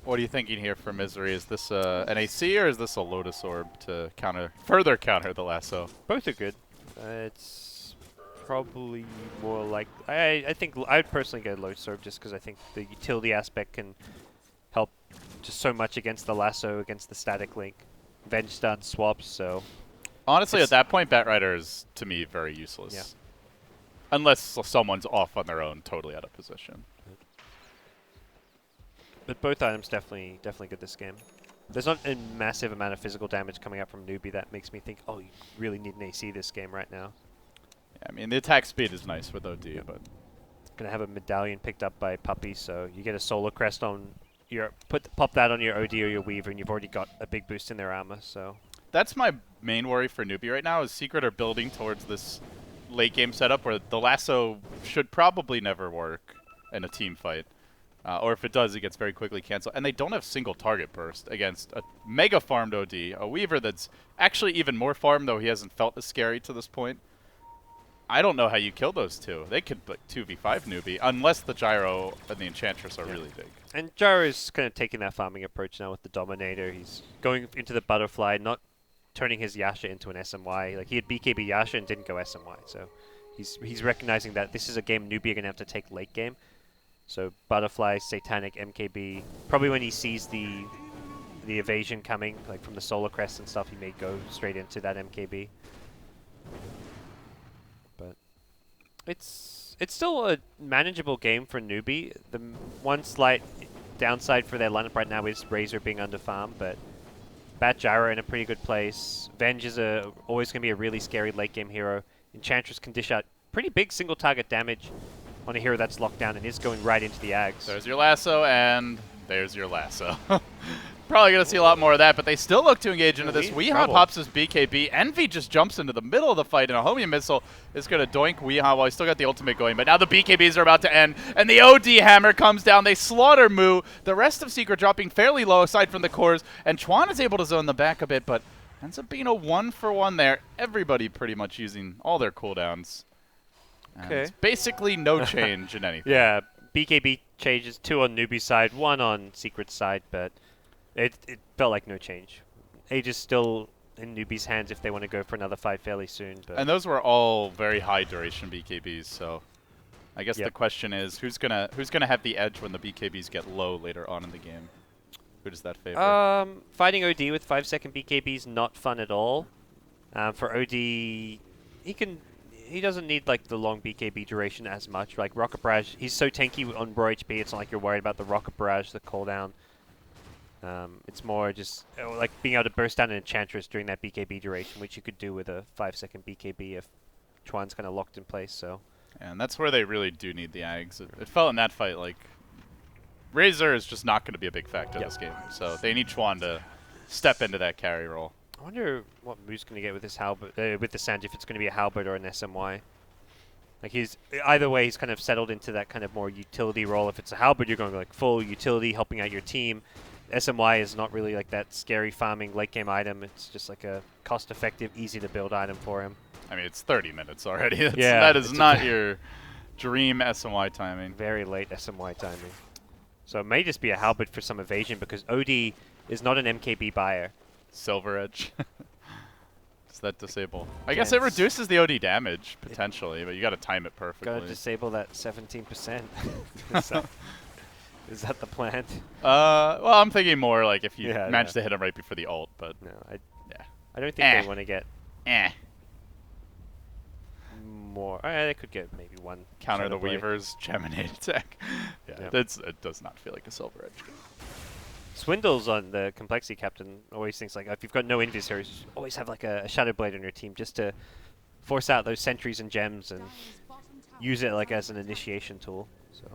what are you thinking here for Misery? Is this an AC or is this a Lotus Orb to further counter the lasso? Both are good. It's probably more like I think I'd personally get a Lotus Orb just because I think the utility aspect can help just so much against the lasso, against the static link, Venge stun swaps. So honestly, at that point, Batrider is to me very useless. Yeah. Unless someone's off on their own, totally out of position. But both items definitely good this game. There's not a massive amount of physical damage coming up from Newbie that makes me think, oh, you really need an AC this game right now. Yeah, I mean, the attack speed is nice with OD, but Gonna have a medallion picked up by Puppy, so you get a Solar Crest on your pop that on your OD or your Weaver, and you've already got a big boost in their armor. So that's my main worry for Newbie right now. Is Secret are building towards this late game setup where the lasso should probably never work in a team fight. Or if it does, it gets very quickly canceled. And they don't have single target burst against a mega farmed OD, a Weaver that's actually even more farmed, though he hasn't felt as scary to this point. I don't know how you kill those two. They could 2v5 Newbie, unless the Gyro and the Enchantress are really big. And Gyro is kind of taking that farming approach now with the Dominator. He's going into the Butterfly, not turning his Yasha into an SMY. Like, he had BKB Yasha and didn't go SMY, so he's recognizing that this is a game Newbie are going to have to take late game. So Butterfly, Satanic, MKB. Probably when he sees the evasion coming, like from the Solar Crest and stuff, he may go straight into that MKB. But it's still a manageable game for Newbie. The one slight downside for their lineup right now is Razor being under farm, but Bat Gyro in a pretty good place. Venge is always going to be a really scary late game hero. Enchantress can dish out pretty big single target damage on a hero that's locked down and is going right into the Ags. There's your lasso, and there's your lasso. probably going to see a lot more of that, but they still look to engage into this. Weehaw Weehaw trouble. pops his BKB. Envy just jumps into the middle of the fight, and a homing missile is going to doink Weehaw while he's still got the ultimate going. But now the BKBs are about to end, and the OD hammer comes down. They slaughter Moo. The rest of Secret dropping fairly low aside from the cores, and Chuan is able to zone them back a bit, but ends up being a 1-for-1 there. Everybody pretty much using all their cooldowns. Okay. It's basically no change in anything. Yeah, BKB changes, 2 on Newbie's side, 1 on Secret's side, but it felt like no change. Age is still in Newbie's hands if they want to go for another fight fairly soon. But And those were all very high duration BKBs, so I guess Yep. the question is who's gonna have the edge when the BKBs get low later on in the game? Who does that favor? Fighting OD with 5-second BKBs not fun at all. For OD, he doesn't need like the long BKB duration as much. Like Rocket Barrage, he's so tanky on raw HP. It's not like you're worried about the Rocket Barrage, the cooldown. It's more just like being able to burst down an Enchantress during that BKB duration, which you could do with a 5-second BKB if Chuan's kind of locked in place. So. And that's where they really do need the Ags. It felt in that fight like Razor is just not going to be a big factor in this game, so they need Chuan to step into that carry role. I wonder what Moo's going to get with this halberd, with the Sanj, if it's going to be a halberd or an SMY. Like either way, he's kind of settled into that kind of more utility role. If it's a halberd, you're going like full utility, helping out your team. SMY is not really like that scary farming late game item. It's just like a cost-effective, easy to build item for him. I mean, it's 30 minutes already. Yeah, that is not your dream SMY timing. Very late SMY timing. So it may just be a halberd for some evasion because OD is not an MKB buyer. Silver Edge. Does that disable? I guess it reduces the OD damage, potentially, but you got to time it perfectly. Gotta disable that 17%. Is that the plan? Well, I'm thinking more like if you manage yeah. to hit him right before the ult, but No, I don't think they want to get more. They could get maybe one. Counter the Blade. Weaver's Geminate attack. Yep. It does not feel like a Silver Edge game. Swindles on the Complexity Captain always thinks like if you've got no Invis heroes, always have like a Shadow Blade on your team just to force out those sentries and gems and use it like as an initiation tool. So,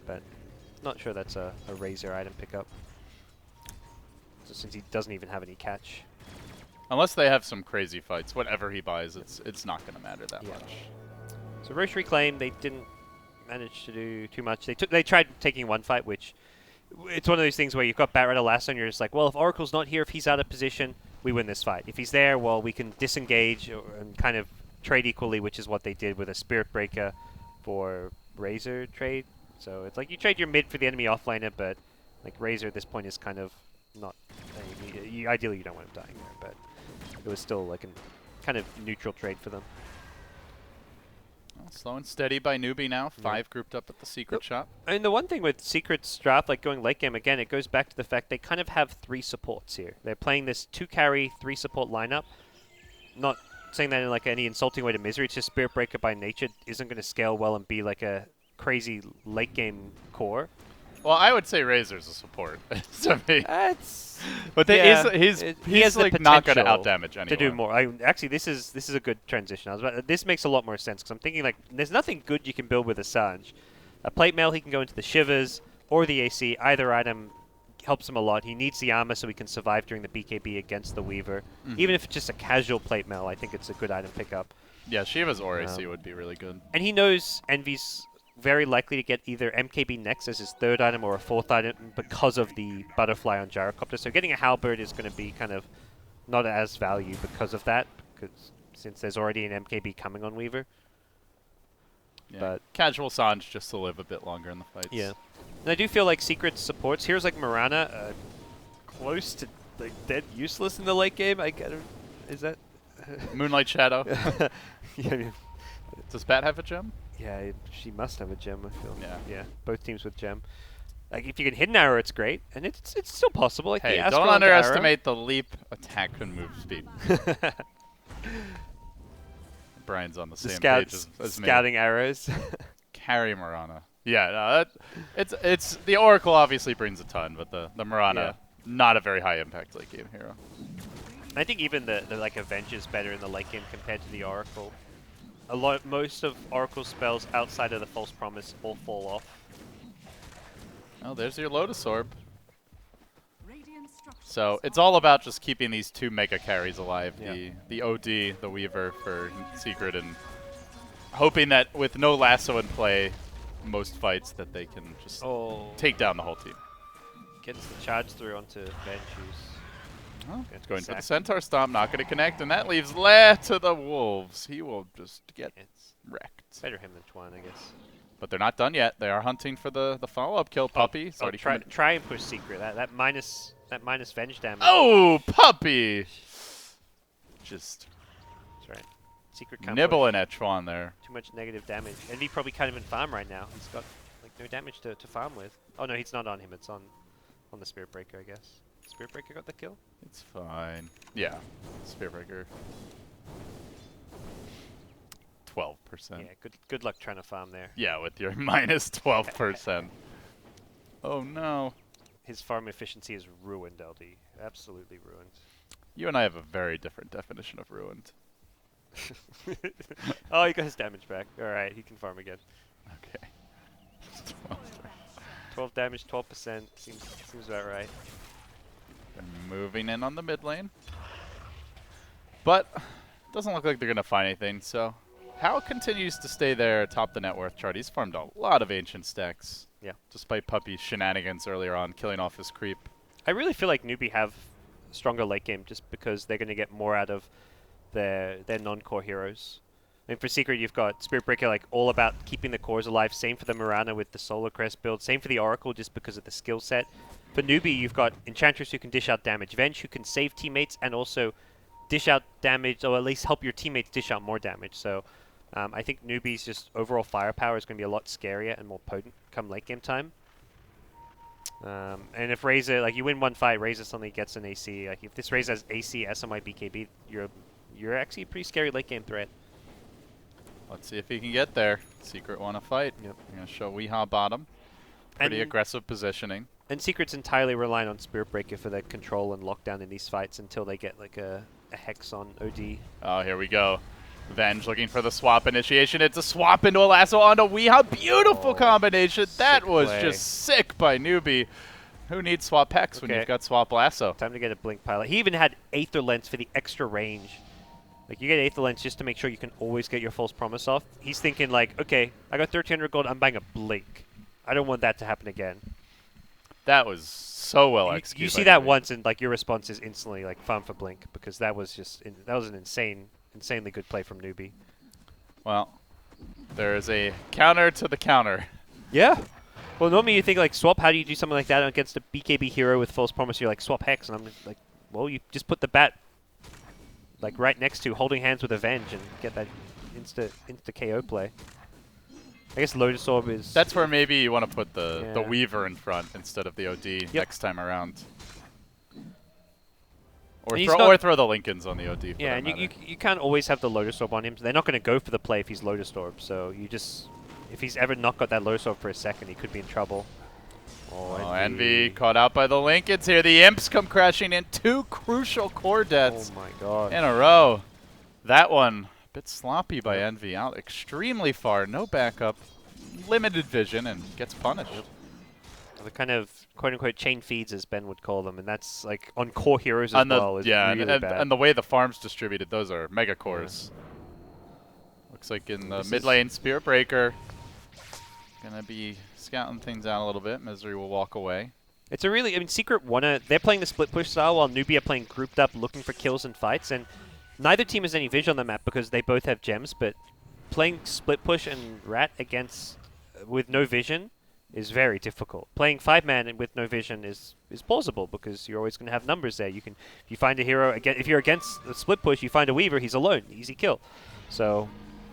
but not sure that's a Razor item pickup. So since he doesn't even have any catch. Unless they have some crazy fights, whatever he buys, it's not going to matter that much. So Roche Reclaim, they didn't manage to do too much. They tried taking one fight, which it's one of those things where you've got Batrider last and you're just like, well, if Oracle's not here, if he's out of position, we win this fight. If he's there, well, we can disengage and kind of trade equally, which is what they did with a Spirit Breaker for Razor trade. So it's like you trade your mid for the enemy offlaner, but like Razor at this point is kind of not. Ideally, you don't want him dying there, but it was still like a kind of neutral trade for them. Well, slow and steady by Newbie now. 5 grouped up at the Secret shop. And the one thing with Secret's draft, like going late game, again, it goes back to the fact they kind of have 3 supports here. They're playing this 2-carry, 3-support lineup. Not saying that in like any insulting way to Misery. It's just Spirit Breaker by nature isn't going to scale well and be like a crazy late game core. Well, I would say Razor's a support. To me. But he's like not going to outdamage anyone. To do more. Actually, this is a good transition. This makes a lot more sense because I'm thinking like there's nothing good you can build with Assange. A plate mail, he can go into the Shivers or the AC. Either item helps him a lot. He needs the armor so he can survive during the BKB against the Weaver. Even if it's just a casual plate mail, I think it's a good item pickup. Yeah, Shivas or AC would be really good. And he knows Envy's very likely to get either MKB next as his 3rd item or a 4th item because of the butterfly on Gyrocopter. So getting a halberd is going to be kind of not as value because of that, because since there's already an MKB coming on Weaver. Yeah. But casual Sanj just to live a bit longer in the fights. Yeah. And I do feel like Secret supports heroes like Mirana close to like dead useless in the late game. Is that Moonlight Shadow? Yeah. Does Bat have a gem? Yeah, she must have a gem, I feel. Yeah. Both teams with gem. Like, if you can hit an arrow, it's great. And it's still possible. Like Hey, the don't underestimate the leap, attack, and move speed. Brian's on the same page as me. Scouting arrows. Carry Mirana. Yeah, it's the Oracle obviously brings a ton, but the Mirana, not a very high impact late game hero. I think even the like Avenger's better in the late game compared to the Oracle. Most of Oracle's spells outside of the False Promise all fall off. Oh, there's your Lotus Orb. So it's all about just keeping these two mega carries alive. Yeah. The OD, the Weaver for Secret, and hoping that with no lasso in play, most fights that they can just take down the whole team. Gets the charge through onto Ventu's. Oh, it's going for the Centaur Stomp, not going to connect, and that leaves Le to the Wolves. He will just get wrecked. Better him than Twan, I guess. But they're not done yet. They are hunting for the follow-up kill. Puppy. Try and push Secret. That minus Venge damage. Oh, Puppy! Just That's right. Secret can't nibbling at Twan there. Too much negative damage. And he probably can't even farm right now. He's got like no damage to farm with. Oh no, he's not on him. It's on the Spirit Breaker, I guess. Spirit Breaker got the kill? It's fine. Yeah. Spirit Breaker. 12%. Yeah, good luck trying to farm there. Yeah, with your minus 12%. Oh no. His farm efficiency is ruined, LD. Absolutely ruined. You and I have a very different definition of ruined. Oh, he got his damage back. Alright, he can farm again. Okay. 12 damage, 12%. Seems about right. They're moving in on the mid lane. But doesn't look like they're going to find anything, so Hal continues to stay there atop the net worth chart. He's farmed a lot of ancient stacks. Yeah. Despite Puppy's shenanigans earlier on, killing off his creep. I really feel like Newbie have stronger late game just because they're going to get more out of their non-core heroes. I mean, for Secret, you've got Spirit Breaker, like, all about keeping the cores alive. Same for the Mirana with the Solar Crest build. Same for the Oracle, just because of the skill set. For Newbie, you've got Enchantress who can dish out damage, Venge who can save teammates, and also dish out damage, or at least help your teammates dish out more damage. So I think Newbie's just overall firepower is going to be a lot scarier and more potent come late game time. And if Razor, like, you win one fight, Razor suddenly gets an AC. Like, if this Razor has AC, SMI, BKB, you're actually a pretty scary late game threat. Let's see if he can get there. Secret want to fight. Yep. You're going to show Weehaw bottom. Pretty aggressive positioning. And Secret's entirely relying on Spirit Breaker for their control and lockdown in these fights until they get like a Hex on OD. Oh, here we go. Venge looking for the swap initiation. It's a swap into a lasso onto Weehaw. Beautiful combination. That was just sick by Newbie. Who needs swap Hex when you've got swap lasso? Time to get a Blink Pilot. He even had Aether Lens for the extra range. Like, you get Aether Lens just to make sure you can always get your false promise off. He's thinking like, okay, I got 1,300 gold, I'm buying a Blink. I don't want that to happen again. That was so well executed. You see that once, and like your response is instantly like farm for Blink, because that was just that was an insanely good play from Newbie. Well, there is a counter to the counter. Yeah. Well, normally you think like swap. How do you do something like that against a BKB hero with false promise? You're like swap Hex, and I'm like, well, you just put the bat like right next to holding hands with Avenge and get that insta KO play. I guess Lotus Orb is... That's where maybe you want to put the Weaver in front instead of the OD next time around. Or throw the Lincolns on the OD. Yeah, and you can't always have the Lotus Orb on him. So they're not going to go for the play if he's Lotus Orb. So you just... If he's ever not got that Lotus Orb for a second, he could be in trouble. Oh, Envy caught out by the Lincolns here. The Imps come crashing in. 2 crucial core deaths in a row. That one... bit sloppy by Envy, out extremely far, no backup, limited vision, and gets punished. The kind of quote-unquote chain feeds, as Ben would call them, and that's like on core heroes as well. Is really bad. And the way the farm's distributed, those are mega cores. Yeah. Looks like in the mid lane, Spirit Breaker gonna be scouting things out a little bit. Misery will walk away. It's a really, I mean, Secret they're playing the split push style while Newbie are playing grouped up, looking for kills and fights, and neither team has any vision on the map because they both have gems, but playing split push and Rat against with no vision is very difficult. Playing 5-man with no vision is plausible because you're always going to have numbers there. If you find a hero again, if you're against the split push, you find a Weaver, he's alone, easy kill. So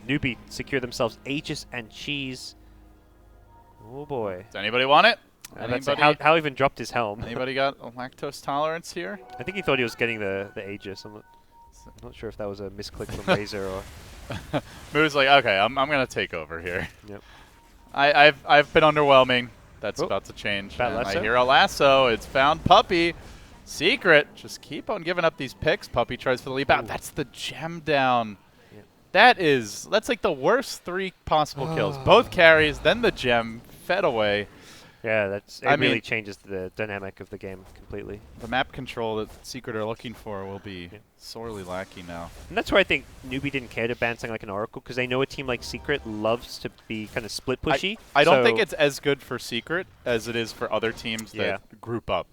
Newbie secure themselves Aegis and Cheese. Oh boy. Does anybody want it? How even dropped his helm. Anybody got a lactose tolerance here? I think he thought he was getting the Aegis. I'm not sure if that was a misclick from Razor or... Moo's like, okay, I'm going to take over here. Yep. I've been underwhelming. That's about to change. I hear a lasso. It's found Puppy. Secret. Just keep on giving up these picks. Puppy tries for the leap out. That's the gem down. Yep. That's like the worst 3 possible kills. Both carries, then the gem, fed away. Yeah, it I really mean, changes the dynamic of the game completely. the map control that Secret are looking for will be Yeah. sorely lacking now. And that's where I think Newbie didn't care to ban something like an Oracle, because they know a team like Secret loves to be kind of split pushy. I don't so think it's as good for Secret as it is for other teams that group up.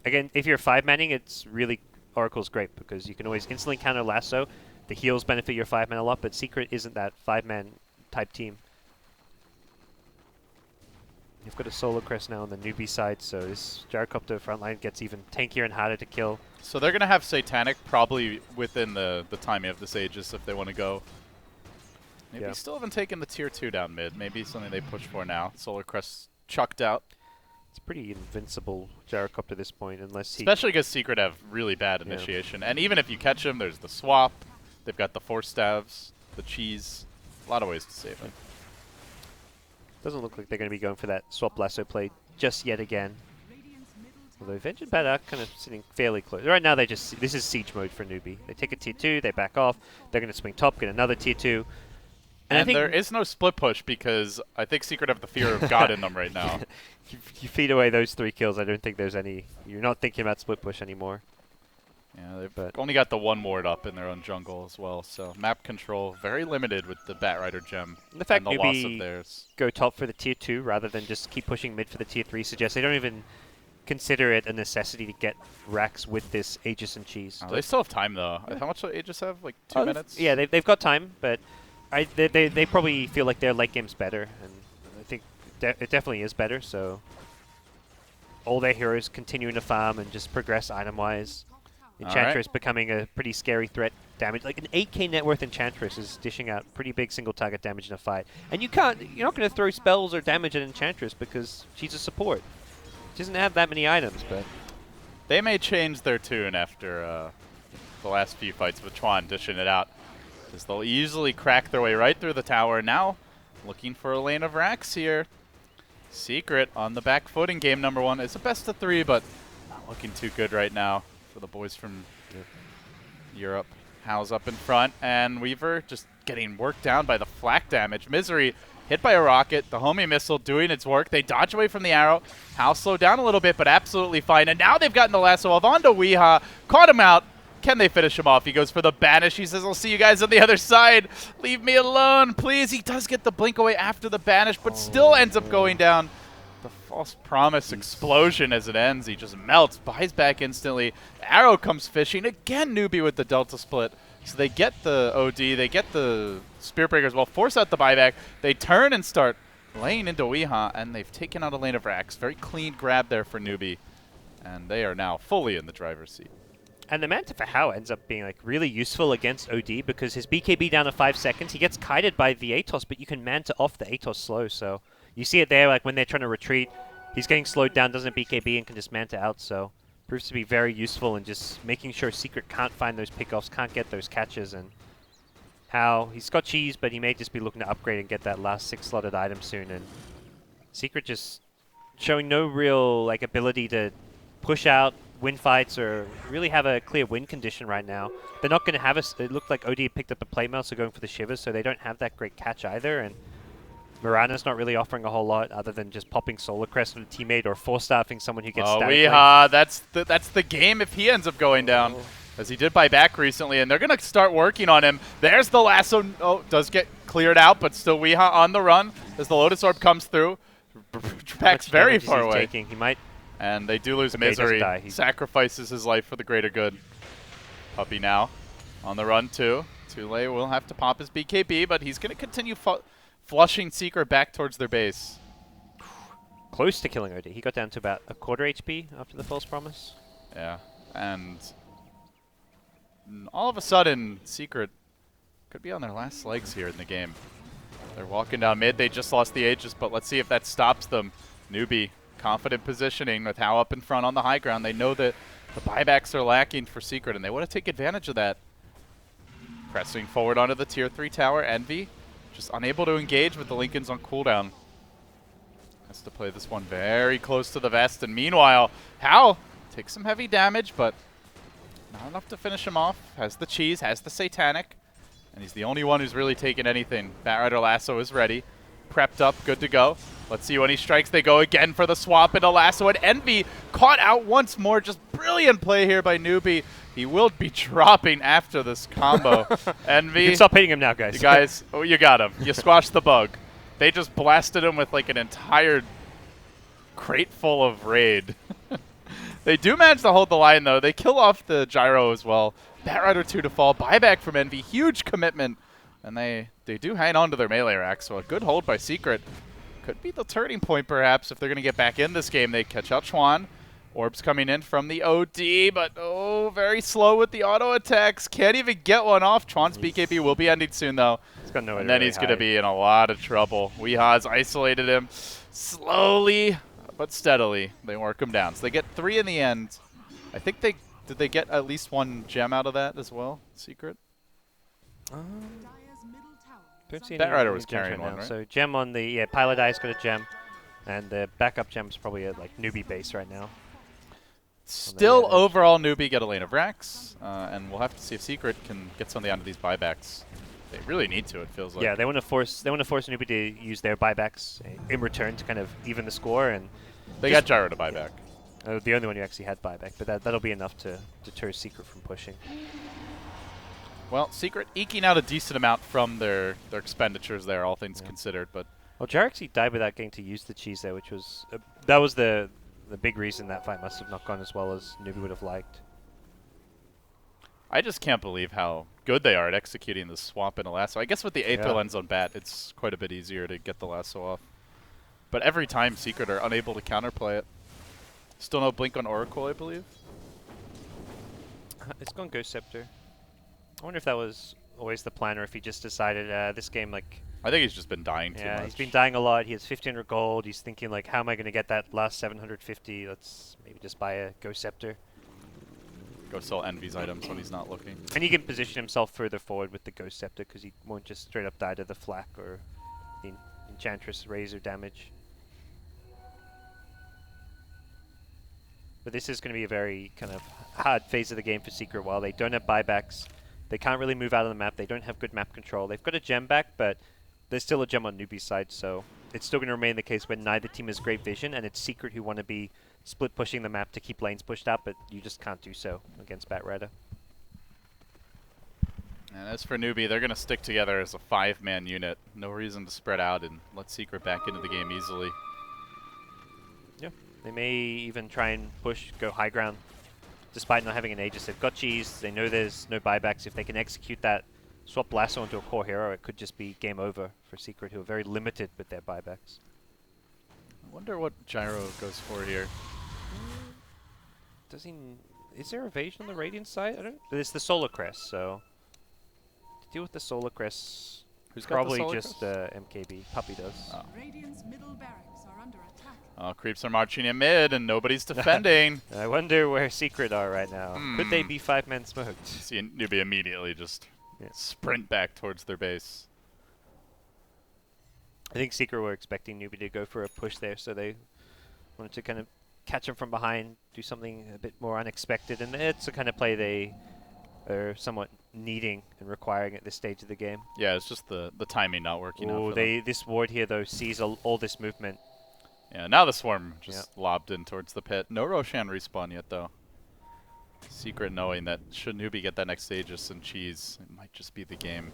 Again, if you're 5-manning, it's really Oracle's great because you can always instantly counter Lasso. The heals benefit your 5-man a lot, but Secret isn't that 5-man type team. You've got a Solar Crest now on the Newbie side, so this Gyrocopter frontline gets even tankier and harder to kill. So they're going to have Satanic probably within the timing of this Aegis if they want to go. Maybe still haven't taken the tier 2 down mid. Maybe something they push for now. Solar Crest chucked out. It's pretty invincible Gyrocopter at this point, unless he... Especially because Secret have really bad initiation. And even if you catch him, there's the swap. They've got the Force Staves, the cheese. A lot of ways to save him. Doesn't look like they're going to be going for that swap lasso play just yet again. Although Vengeance Bad are kind of sitting fairly close. Right now, this is siege mode for Newbie. They take a tier 2, they back off. They're going to swing top, get another tier 2. And there is no split push because I think Secret have the fear of God in them right now. You feed away those 3 kills, I don't think there's any... You're not thinking about split push anymore. Yeah, they've only got the 1 ward up in their own jungle as well, so map control very limited with the Batrider gem And the fact and the loss of Newbie theirs. go top for the tier 2 rather than just keep pushing mid for the tier 3 suggests they don't even consider it a necessity to get racks with this Aegis and cheese. Oh, they still have time though. Yeah. How much do Aegis have? Like 2 minutes? Yeah, they've got time, but they probably feel like their late game's better, and I think it definitely is better, so all their heroes continuing to farm and just progress item-wise. Enchantress becoming a pretty scary threat damage. Like an 8k net worth Enchantress is dishing out pretty big single target damage in a fight. And you're not going to throw spells or damage at Enchantress because she's a support. She doesn't have that many items, but... They may change their tune after the last few fights with Chuan dishing it out. Because they'll easily crack their way right through the tower. Now, looking for a lane of racks here. Secret on the back foot in game number 1. It's a best of 3, but not looking too good right now for the boys from Europe. How's up in front, and Weaver just getting worked down by the flak damage. Misery hit by a rocket, the homing missile doing its work. They dodge away from the arrow. Howl slowed down a little bit, but absolutely fine. And now they've gotten the lasso of onto Weeha. Caught him out. Can they finish him off? He goes for the banish. He says, I'll see you guys on the other side. Leave me alone, please. He does get the blink away after the banish, but still ends up going down. The false promise explosion as it ends. He just melts, buys back instantly. Arrow comes fishing. Again, Newbie with the Delta split. So they get the OD, they get the Spear Breaker as well, force out the buyback. They turn and start laying into Weeha, and they've taken out a lane of racks. Very clean grab there for Newbie. And they are now fully in the driver's seat. And the Manta for How ends up being like really useful against OD because his BKB down to 5 seconds. He gets kited by the Atos, but you can Manta off the Atos slow, so... You see it there, like when they're trying to retreat, he's getting slowed down, doesn't BKB, and can just Manta out, so proves to be very useful in just making sure Secret can't find those pickoffs, can't get those catches, and How, he's got cheese, but he may just be looking to upgrade and get that last 6-slotted item soon, and Secret just showing no real like ability to push out, win fights, or really have a clear win condition right now. They're not going to have it looked like OD picked up the plate mail, so going for the Shivers, so they don't have that great catch either, and Mirana's not really offering a whole lot other than just popping Solar Crest on a teammate or force-staffing someone who gets static. Weeha, that's the game if he ends up going down, as he did buy back recently, and they're going to start working on him. There's the lasso. Oh, does get cleared out, but still Weeha on the run as the Lotus Orb comes through. Packs very far away. He might. And they do lose Okay, Misery. he Sacrifices his life for the greater good. Puppy now on the run too. Tule will have to pop his BKB, but he's going to continue flushing Secret back towards their base. Close to killing OD. He got down to about a quarter HP after the false promise. Yeah, and all of a sudden, Secret could be on their last legs here in the game. They're walking down mid. They just lost the Aegis, but let's see if that stops them. Newbie, confident positioning with How up in front on the high ground. They know that the buybacks are lacking for Secret, and they want to take advantage of that. Pressing forward onto the tier 3 tower. Envy just unable to engage with the Lincolns on cooldown. Has to play this one very close to the vest. And meanwhile, How takes some heavy damage, but not enough to finish him off. Has the cheese, has the Satanic. And he's the only one who's really taken anything. Batrider Lasso is ready. Prepped up, good to go. Let's see when he strikes. They go again for the swap into lasso, and Envy caught out once more. Just brilliant play here by Newbie. He will be dropping after this combo. Envy. You can stop hitting him now, guys. You guys, oh, you got him. You squashed the bug. They just blasted him with like an entire crate full of raid. They do manage to hold the line, though. They kill off the gyro as well. Batrider 2 to fall. Buyback from Envy. Huge commitment. And they do hang on to their melee rack, so a good hold by Secret. Could be the turning point, perhaps, if they're going to get back in this game. They catch out Chuan. Orbs coming in from the OD, but oh, very slow with the auto attacks. Can't even get one off. Chuan's BKB will be ending soon, though. He's got nowhere And then really he's going to be in a lot of trouble. Weeha's isolated him slowly, but steadily. They work him down. So they get 3 in the end. I think did they get at least 1 gem out of that as well? Secret? Don't see Batrider any was gems carrying right one, now. right? So gem on the pilot eye's got a gem, and the backup gem's probably at like Newbie base right now. Still overall Newbie get a lane of racks, and we'll have to see if Secret can get something onto these buybacks. They really need to, it feels like. Yeah, they want to force Newbie to use their buybacks in return to kind of even the score, and they got Gyro to buyback. The only one who actually had buyback, but that'll be enough to deter Secret from pushing. Well, Secret eking out a decent amount from their expenditures there, all things considered, but well, Jar actually died without getting to use the cheese there, which was that was the big reason that fight must have not gone as well as Newbie would have liked. I just can't believe how good they are at executing the swap in a lasso. I guess with the Aether Lens on Bat, it's quite a bit easier to get the lasso off. But every time Secret are unable to counterplay it. Still no Blink on Oracle, I believe. It's gone Ghost Scepter. I wonder if that was always the plan, or if he just decided this game, like... I think he's just been dying too much. Yeah, he's been dying a lot. He has 1,500 gold. He's thinking, like, how am I going to get that last 750? Let's maybe just buy a Ghost Scepter. Go sell Envy's items when he's not looking. And he can position himself further forward with the Ghost Scepter, because he won't just straight up die to the flak or the Enchantress Razor damage. But this is going to be a very kind of hard phase of the game for Secret. While they don't have buybacks, they can't really move out of the map. They don't have good map control. They've got a gem back, but there's still a gem on Newbie's side, so it's still going to remain the case where neither team has great vision, and it's Secret who want to be split pushing the map to keep lanes pushed out, but you just can't do so against Batrider. And as for Newbie, they're going to stick together as a 5-man unit. No reason to spread out and let Secret back into the game easily. Yeah, they may even try and push, go high ground, despite not having an Aegis. They've got cheese. They know there's no buybacks. If they can execute that, swap Lasso into a core hero, it could just be game over for Secret, who are very limited with their buybacks. I wonder what Gyro goes for here. Does he? Is there evasion on the Radiant side? I don't. There's the Solar Crest, so to deal with the Solar Crest, Who's got probably the Solar just MKB. Puppy does. Oh. Radiant's middle barracks are under attack. Oh, creeps are marching in mid and nobody's defending. I wonder where Secret are right now. Could they be 5-man smoked? See Newbie immediately just sprint back towards their base. I think Secret were expecting Newbie to go for a push there, so they wanted to kind of catch him from behind, do something a bit more unexpected, and it's the kind of play they are somewhat needing and requiring at this stage of the game. Yeah, it's just the timing not working out for them. This ward here, though, sees all this movement. Yeah, now the Swarm just lobbed in towards the pit. No Roshan respawn yet, though. Secret knowing that should Newbie get that next Aegis and cheese, it might just be the game.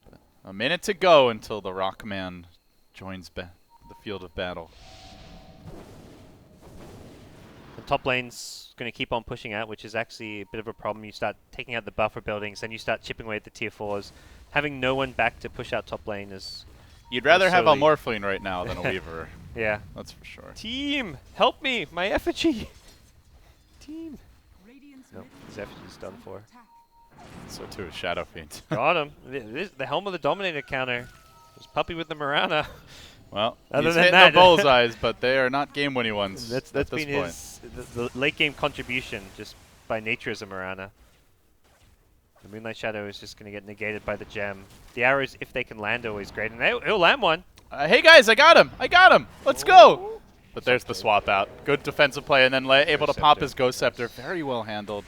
But a minute to go until the Rockman joins the field of battle. The top lane's going to keep on pushing out, which is actually a bit of a problem. You start taking out the buffer buildings, then you start chipping away at the tier 4s. Having no one back to push out top lane is... You'd rather have a Morphling right now than a Weaver. Yeah. That's for sure. Team, help me! My effigy! Team! No, his effigy's done for. So too is Shadow Fiend. Got him. The Helm of the Dominator counter. This Puppy with the Marana. Well, Other he's than hitting that, the bullseyes, but they are not game-winning ones. That's been his the late game contribution, just by nature as a Marana. The Moonlight Shadow is just going to get negated by the gem. The arrows, if they can land, are always great, and he'll land one. Hey guys, I got him! I got him! Let's go! But there's the swap out. Good defensive play, and then able to pop his Ghost Scepter. Very well handled.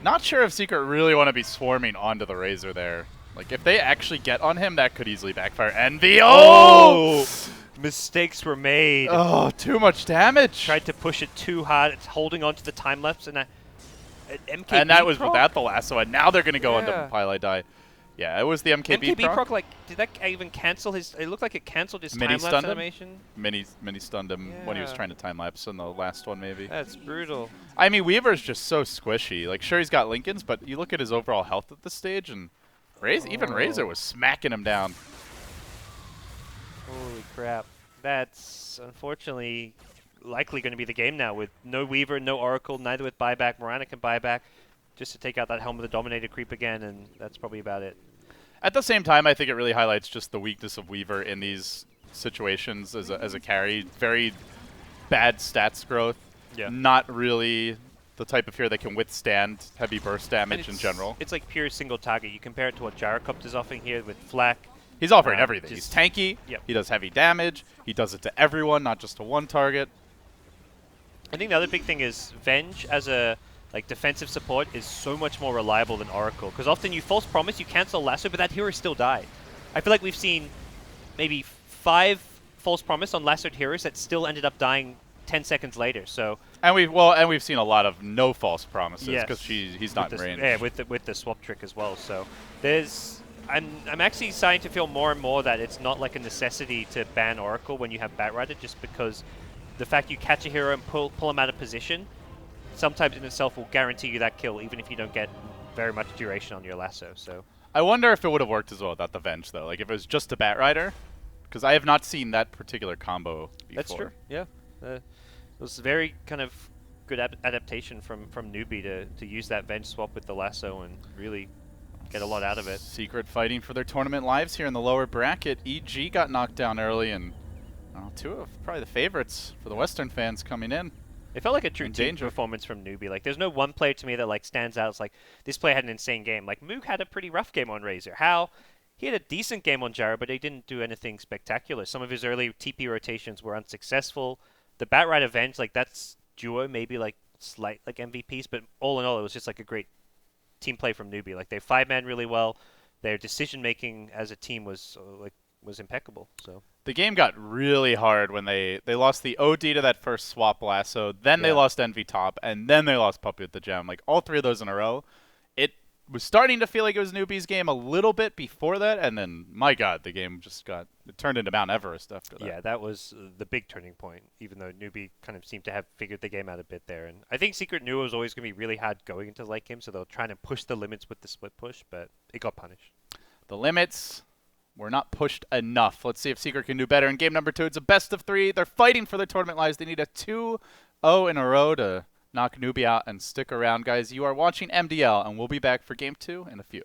Not sure if Secret really want to be swarming onto the Razor there. Like, if they actually get on him, that could easily backfire. Envy, oh! Mistakes were made. Oh, too much damage. Tried to push it too hard. It's holding on to the time lapse, and MKB and that was proc? without the lasso, and now they're going to go into Yeah. Pilot Die. Yeah, it was the MKB, proc, like, did that even cancel his... It looked like it canceled his Mini time-lapse stunned him? animation. Mini stunned him when he was Yeah. trying to time-lapse in the last one, maybe. That's brutal. I mean, Weaver's just so squishy. Like, sure, he's got Lincolns, but you look at his overall health at this stage, and even Razor was smacking him down. Holy crap. That's unfortunately likely going to be the game now with no Weaver, no Oracle, neither with buyback. Morana can buyback just to take out that Helm of the Dominator creep again, and that's probably about it. At the same time, I think it really highlights just the weakness of Weaver in these situations as a carry. Very bad stats growth. Yeah. Not really the type of hero that can withstand heavy burst damage in general. It's like pure single target. You compare it to what Gyrocopter is offering here with Flak. He's offering everything. He's just- tanky. Yep. He does heavy damage. He does it to everyone, not just to one target. I think the other big thing is Venge as a defensive support is so much more reliable than Oracle, because often you false promise, you cancel lasso, but that hero still died. I feel like we've seen maybe 5 false promise on lassoed heroes that still ended up dying 10 seconds later. So And we've seen a lot of no false promises because yes, he's not in with the, range. yeah, with the swap trick as well. So I'm actually starting to feel more and more that it's not like a necessity to ban Oracle when you have Batrider, just because the fact you catch a hero and pull him out of position sometimes in itself will guarantee you that kill, even if you don't get very much duration on your lasso. So I wonder if it would have worked as well without the Venge, though. Like, if it was just a Batrider, because I have not seen that particular combo before. that's true. Yeah, it was a very kind of good adaptation from Newbie to use that Venge swap with the lasso and really get a lot out of it. Secret fighting for their tournament lives here in the lower bracket. EG got knocked down early, and two of probably the favorites for the Western fans coming in. It felt like a true In team danger. performance from Newbie. Like, there's no one player to me that like stands out. It's like this player had an insane game. Like Moog had a pretty rough game on Razor. He had a decent game on Jara, but he didn't do anything spectacular. Some of his early TP rotations were unsuccessful. The Batrider Venge, like that's duo, maybe like slight like MVPs, but all in all, it was just like a great team play from Newbie. Like they 5-man really well. Their decision making as a team was impeccable. So. The game got really hard when they lost the OD to that first swap lasso, then they Yeah. lost Envy top, and then they lost Puppy with the gem. Like, all 3 of those in a row. It was starting to feel like it was Newbie's game a little bit before that, and then, my god, the game just it turned into Mount Everest after that. Yeah, that was the big turning point, even though Newbie kind of seemed to have figured the game out a bit there. And I think Secret knew it was always going to be really hard going into late game, so they were trying to push the limits with the split push, but it got punished. The limits were not pushed enough. Let's see if Secret can do better in game number 2. It's a best of 3. They're fighting for their tournament lives. They need a 2-0 in a row to knock Newbie out and stick around. Guys, you are watching MDL, and we'll be back for game 2 in a few.